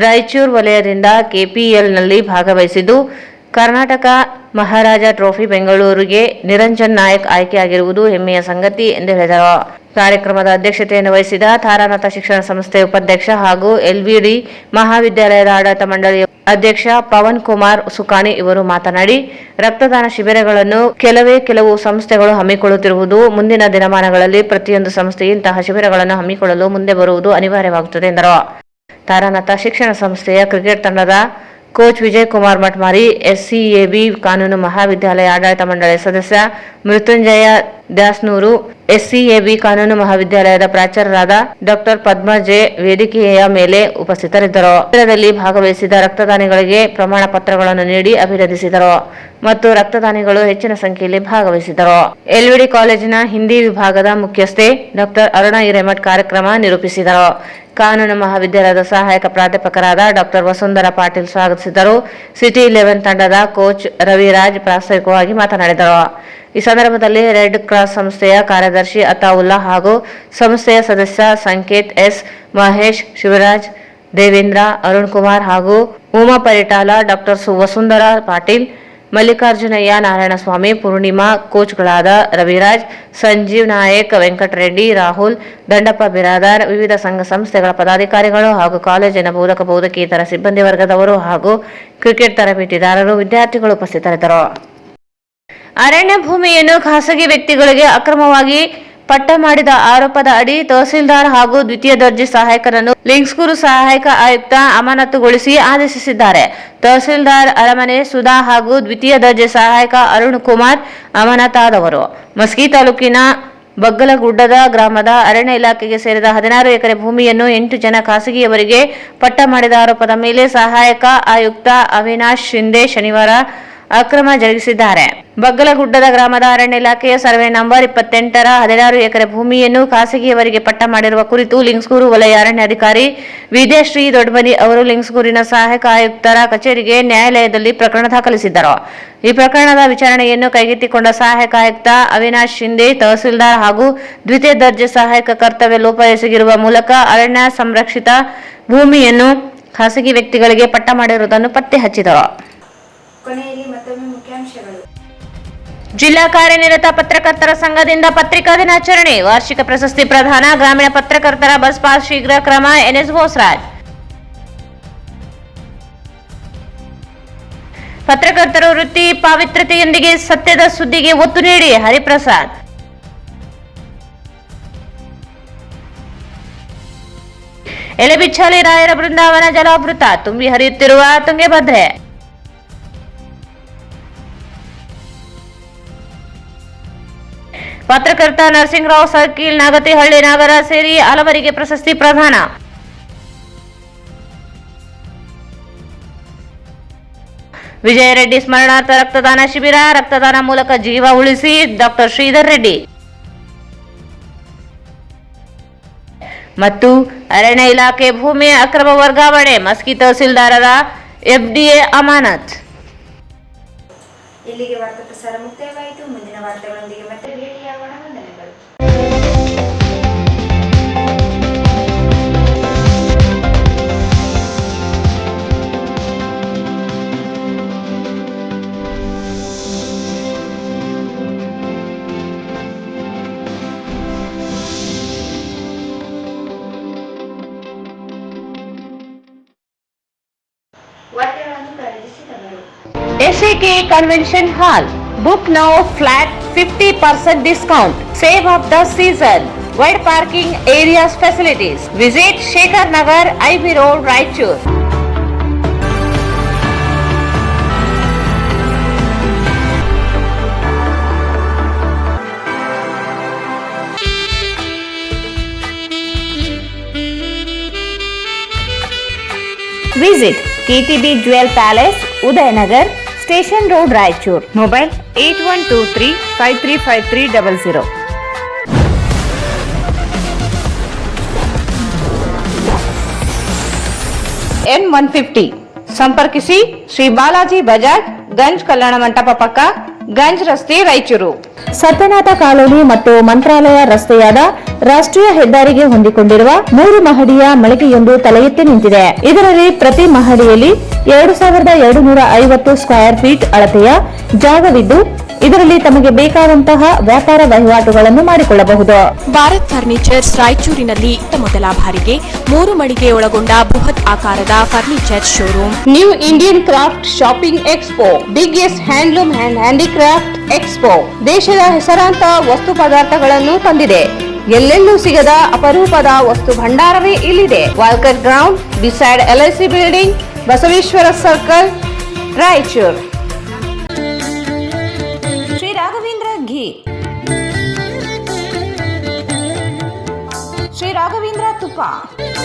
ರಾಯಚೂರು ವಲಯದಿಂದ ಕೆಪಿಎಲ್ನಲ್ಲಿ ಭಾಗವಹಿಸಿದ್ದು ಕರ್ನಾಟಕ ಮಹಾರಾಜ ಟ್ರೋಫಿ ಬೆಂಗಳೂರಿಗೆ ನಿರಂಜನ್ ನಾಯಕ್ ಆಯ್ಕೆಯಾಗಿರುವುದು ಹೆಮ್ಮೆಯ ಸಂಗತಿ ಎಂದು ಹೇಳಿದರು. ಕಾರ್ಯಕ್ರಮದ ಅಧ್ಯಕ್ಷತೆಯನ್ನು ವಹಿಸಿದ ತಾರಾನಾಥ ಶಿಕ್ಷಣ ಸಂಸ್ಥೆ ಉಪಾಧ್ಯಕ್ಷ ಹಾಗೂ ಎಲ್ವಿಡಿ ಮಹಾವಿದ್ಯಾಲಯದ ಆಡಳಿತ ಮಂಡಳಿ ಅಧ್ಯಕ್ಷ ಪವನ್ ಕುಮಾರ್ ಸುಕಾಣಿ ಇವರು ಮಾತನಾಡಿ, ರಕ್ತದಾನ ಶಿಬಿರಗಳನ್ನು ಕೆಲವು ಸಂಸ್ಥೆಗಳು ಹಮ್ಮಿಕೊಳ್ಳುತ್ತಿರುವುದು ಮುಂದಿನ ದಿನಮಾನಗಳಲ್ಲಿ ಪ್ರತಿಯೊಂದು ಸಂಸ್ಥೆಯು ಇಂತಹ ಶಿಬಿರಗಳನ್ನು ಹಮ್ಮಿಕೊಳ್ಳಲು ಮುಂದೆ ಬರುವುದು ಅನಿವಾರ್ಯವಾಗುತ್ತದೆ ಎಂದರು. ತಾರಾನಾಥ ಶಿಕ್ಷಣ ಸಂಸ್ಥೆಯ ಕ್ರಿಕೆಟ್ ತಂಡದ ಕೋಚ್ ವಿಜಯ್ ಕುಮಾರ್ ಮಠಮಾರಿ, ಎಸ್ಸಿಎಬಿ ಕಾನೂನು ಮಹಾವಿದ್ಯಾಲಯ ಆಡಳಿತ ಮಂಡಳಿ ಸದಸ್ಯ ಮೃತ್ಯುಂಜಯ ದಾಸ್ನೂರು, ಎಸ್ಸಿಎಬಿ ಕಾನೂನು ಮಹಾವಿದ್ಯಾಲಯದ ಪ್ರಾಚಾರ್ಯರಾದ ಡಾಕ್ಟರ್ ಪದ್ಮಾ ಜೆ ವೇದಿಕೆಯ ಮೇಲೆ ಉಪಸ್ಥಿತರಿದ್ದರು. ಶಿಬಿರದಲ್ಲಿ ಭಾಗವಹಿಸಿದ ರಕ್ತದಾನಿಗಳಿಗೆ ಪ್ರಮಾಣ ಪತ್ರಗಳನ್ನು ನೀಡಿ ಅಭಿನಂದಿಸಿದರು ಮತ್ತು ರಕ್ತದಾನಿಗಳು ಹೆಚ್ಚಿನ ಸಂಖ್ಯೆಯಲ್ಲಿ ಭಾಗವಹಿಸಿದರು. ಎಲ್ವಿಡಿ ಕಾಲೇಜಿನ ಹಿಂದಿ ವಿಭಾಗದ ಮುಖ್ಯಸ್ಥೆ ಡಾಕ್ಟರ್ ಅರುಣಾ ಹಿರೇಮಠ್ ಕಾರ್ಯಕ್ರಮ ನಿರೂಪಿಸಿದರು. ಕಾನೂನು ಮಹಾವಿದ್ಯಾಲಯದ ಸಹಾಯಕ ಪ್ರಾಧ್ಯಾಪಕರಾದ ಡಾಕ್ಟರ್ ವಸುಂಧರಾ ಪಾಟೀಲ್ ಸ್ವಾಗತಿಸಿದರು. ಸಿಟಿ 11 ತಂಡದ ಕೋಚ್ ರವಿರಾಜ್ ಪ್ರಾಸ್ತಾವಿಕವಾಗಿ ಮಾತನಾಡಿದರು. ಈ ಸಂದರ್ಭದಲ್ಲಿ ರೆಡ್ ಕ್ರಾಸ್ ಸಂಸ್ಥೆಯ ಕಾರ್ಯದರ್ಶಿ ಅತಾವುಲ್ಲಾ ಹಾಗೂ ಸಂಸ್ಥೆಯ ಸದಸ್ಯ ಸಂಕೇತ್ ಎಸ್, ಮಹೇಶ್, ಶಿವರಾಜ್, ದೇವೇಂದ್ರ, ಅರುಣ್ ಕುಮಾರ್ ಹಾಗೂ ಉಮಾ ಪರಿಟಾಲ, ಡಾಕ್ಟರ್ ವಸುಂಧರಾ ಪಾಟೀಲ್, ಮಲ್ಲಿಕಾರ್ಜುನಯ್ಯ, ನಾರಾಯಣಸ್ವಾಮಿ, ಪೂರ್ಣಿಮಾ, ಕೋಚ್ಗಳಾದ ರವಿರಾಜ್, ಸಂಜೀವ್ ನಾಯಕ್, ವೆಂಕಟರೆಡ್ಡಿ, ರಾಹುಲ್, ದಂಡಪ್ಪ ಬಿರಾದಾರ್, ವಿವಿಧ ಸಂಘ ಸಂಸ್ಥೆಗಳ ಪದಾಧಿಕಾರಿಗಳು ಹಾಗೂ ಕಾಲೇಜಿನ ಬೋಧಕೇತರ ಸಿಬ್ಬಂದಿ ವರ್ಗದವರು ಹಾಗೂ ಕ್ರಿಕೆಟ್ ತರಬೇತಿದಾರರು, ವಿದ್ಯಾರ್ಥಿಗಳು ಉಪಸ್ಥಿತರಿದ್ದರು. ಅರಣ್ಯ ಭೂಮಿಯನ್ನು ಖಾಸಗಿ ವ್ಯಕ್ತಿಗಳಿಗೆ ಅಕ್ರಮವಾಗಿ ಪಟ್ಟ ಮಾಡಿದ ಆರೋಪದ ಅಡಿ ತಹಸೀಲ್ದಾರ್ ಹಾಗೂ ದ್ವಿತೀಯ ದರ್ಜೆ ಸಹಾಯಕರನ್ನು ಲಿಂಗಸ್ಗೂರು ಸಹಾಯಕ ಆಯುಕ್ತ ಅಮಾನತುಗೊಳಿಸಿ ಆದೇಶಿಸಿದ್ದಾರೆ. ತಹಸೀಲ್ದಾರ್ ಅರಮನೆ ಸುಧಾ ಹಾಗೂ ದ್ವಿತೀಯ ದರ್ಜೆ ಸಹಾಯಕ ಅರುಣ್ ಕುಮಾರ್ ಅಮಾನತಾದವರು. ಮಸ್ಕಿ ತಾಲೂಕಿನ ಬಗ್ಗಲಗುಡ್ಡದ ಗ್ರಾಮದ ಅರಣ್ಯ ಇಲಾಖೆಗೆ ಸೇರಿದ 16 ಎಕರೆ ಭೂಮಿಯನ್ನು 8 ಜನ ಖಾಸಗಿಯವರಿಗೆ ಪಟ್ಟ ಮಾಡಿದ ಆರೋಪದ ಮೇಲೆ ಸಹಾಯಕ ಆಯುಕ್ತ ಅವಿನಾಶ್ ಶಿಂದೆ ಶನಿವಾರ ಅಕ್ರಮ ಜರುಗಿಸಿದ್ದಾರೆ. ಬಗ್ಗಲಗುಡ್ಡದ ಗ್ರಾಮದ ಅರಣ್ಯ ಇಲಾಖೆಯ ಸರ್ವೆ ನಂಬರ್ 28ರ 16 ಎಕರೆ ಭೂಮಿಯನ್ನು ಖಾಸಗಿಯವರಿಗೆ ಪಟ್ಟ ಮಾಡಿರುವ ಕುರಿತು ಲಿಂಗಸ್ಗೂರು ವಲಯ ಅರಣ್ಯಾಧಿಕಾರಿ ವಿದ್ಯಾಶ್ರೀ ದೊಡ್ಡಮನಿ ಅವರು ಲಿಂಗಸ್ಗೂರಿನ ಸಹಾಯಕ ಆಯುಕ್ತರ ಕಚೇರಿಗೆ ನ್ಯಾಯಾಲಯದಲ್ಲಿ ಪ್ರಕರಣ ದಾಖಲಿಸಿದ್ದರು. ಈ ಪ್ರಕರಣದ ವಿಚಾರಣೆಯನ್ನು ಕೈಗೆತ್ತಿಕೊಂಡ ಸಹಾಯಕ ಆಯುಕ್ತ ಅವಿನಾಶ್ ಶಿಂದೆ ತಹಸೀಲ್ದಾರ್ ಹಾಗೂ ದ್ವಿತೀಯ ದರ್ಜೆ ಸಹಾಯಕ ಕರ್ತವ್ಯ ಲೋಪ ಎಸಗಿರುವ ಮೂಲಕ ಅರಣ್ಯ ಸಂರಕ್ಷಿತ ಭೂಮಿಯನ್ನು ಖಾಸಗಿ ವ್ಯಕ್ತಿಗಳಿಗೆ ಪಟ್ಟ ಮಾಡಿರುವುದನ್ನು ಪತ್ತೆ ಹಚ್ಚಿದರು. ಕೊನೆಯಲ್ಲಿ ಮತ್ತೊಮ್ಮೆ ಮುಖ್ಯಾಂಶಗಳು. ಜಿಲ್ಲಾ ಕಾರ್ಯನಿರತ ಪತ್ರಕರ್ತರ ಸಂಘದಿಂದ ಪತ್ರಿಕಾ ದಿನಾಚರಣೆ, ವಾರ್ಷಿಕ ಪ್ರಶಸ್ತಿ ಪ್ರದಾನ, ಗ್ರಾಮೀಣ ಪತ್ರಕರ್ತರ ಬಸ್ ಪಾಸ್ ಶೀಘ್ರ ಕ್ರಮ, ಎನ್ಎಸ್ ಬೋಸರಾಜ್. ಪತ್ರಕರ್ತರು ವೃತ್ತಿ ಪಾವಿತ್ರ್ಯತೆಯೊಂದಿಗೆ ಸತ್ಯದ ಸುದ್ದಿಗೆ ಒತ್ತು ನೀಡಿ, ಹರಿಪ್ರಸಾದ್. ಎಲೆಬಿಚ್ಚಲಿ ರಾಯರ ಬೃಂದಾವನ ಜಲಾವೃತ, ತುಂಬಿ ಹರಿಯುತ್ತಿರುವ ತುಂಗಭದ್ರೆ. ಪತ್ರಕರ್ತ ನರಸಿಂಗರಾವ್ ಸರ್ಕಿಲ್, ನಾಗತಿಹಳ್ಳಿ ನಾಗರ ಸೇರಿ ಹಲವರಿಗೆ ಪ್ರಶಸ್ತಿ ಪ್ರದಾನ. ವಿಜಯ ರೆಡ್ಡಿ ಸ್ಮರಣಾರ್ಥ ರಕ್ತದಾನ ಶಿಬಿರ, ರಕ್ತದಾನ ಮೂಲಕ ಜೀವ ಉಳಿಸಿ ಡಾಕ್ಟರ್ ಶ್ರೀಧರ್ ರೆಡ್ಡಿ. ಮತ್ತು ಅರಣ್ಯ ಇಲಾಖೆ ಭೂಮಿ ಅಕ್ರಮ ವರ್ಗಾವಣೆ, ಮಸ್ಕಿ ತಹಸೀಲ್ದಾರರ ಎಫ್ಡಿಎ ಅಮಾನತ್. ಇಲ್ಲಿಗೆ ವಾರ್ತಾ ಪ್ರಸಾರ ಮುಕ್ತಾಯವಾಯಿತು. ಮುಂದಿನ ವಾರ್ತೆಗಳೊಂದಿಗೆ ಮತ್ತೆ ಭೇಟಿಯಾಗೋಣ. ವಂದನೆಗಳು. ವಾರ್ತೆಗಳನ್ನು ಖರೀದಿಸಿದವರು SAK Convention Hall. Book now, flat 50% discount. Save of the season. Wide parking areas facilities. Visit Shekhar Nagar, IB Road, Raichur. Visit KTB Jewel Palace, Udayanagar, Station Road, Raichur. Mobile 8123-535300. N150 ಸಂಪರ್ಕಿಸಿ ಶ್ರೀ ಬಾಲಾಜಿ ಬಜಾಜ್, ಗಂಜ್ ಕಲ್ಯಾಣ ಮಂಟಪ ಪಕ್ಕ, ಗಂಜ್ ರಸ್ತೆ, Raichur. Satyanatha colony ಮತ್ತು ಮಂತ್ರಾಲಯ ರಸ್ತೆಯಾದ ರಾಷ್ಟ್ರೀಯ ಹೆದ್ದಾರಿಗೆ ಹೊಂದಿಕೊಂಡಿರುವ 3 ಮಹಡಿಯ ಮಳಿಗೆಯೊಂದು ತಲೆ ಎತ್ತಿ ನಿಂತಿದೆ. ಇದರಲ್ಲಿ ಪ್ರತಿ ಮಹಡಿಯಲ್ಲಿ 2250 ಸ್ಕ್ವೇರ್ ಫೀಟ್ ಅಳತೆಯ ಜಾಗವಿದ್ದು, ಇದರಲ್ಲಿ ತಮಗೆ ಬೇಕಾದಂತಹ ವ್ಯಾಪಾರ ವಹಿವಾಟುಗಳನ್ನು ಮಾಡಿಕೊಳ್ಳಬಹುದು. ಭಾರತ್ ಫರ್ನಿಚರ್ಸ್ ರಾಯಚೂರಿನಲ್ಲಿ ಮೊದಲ ಬಾರಿಗೆ 3 ಮಳಿಗೆ ಒಳಗೊಂಡ ಬೃಹತ್ ಆಕಾರದ furniture showroom. New Indian craft shopping expo, biggest handloom and handicraft expo ದೇಶದ ಹೆಸರಾಂತ ವಸ್ತು ಪದಾರ್ಥಗಳನ್ನು ತಂದಿದೆ. ಎಲ್ಲೆಲ್ಲೂ ಸಿಗದ ಅಪರೂಪದ ವಸ್ತು ಭಂಡಾರವೇ ಇಲ್ಲಿದೆ. Walker ground beside LIC building, Basaveshwara circle, Raichur. Shri Raghavendra ghee, Shri Raghavendra ತುಪ್ಪ,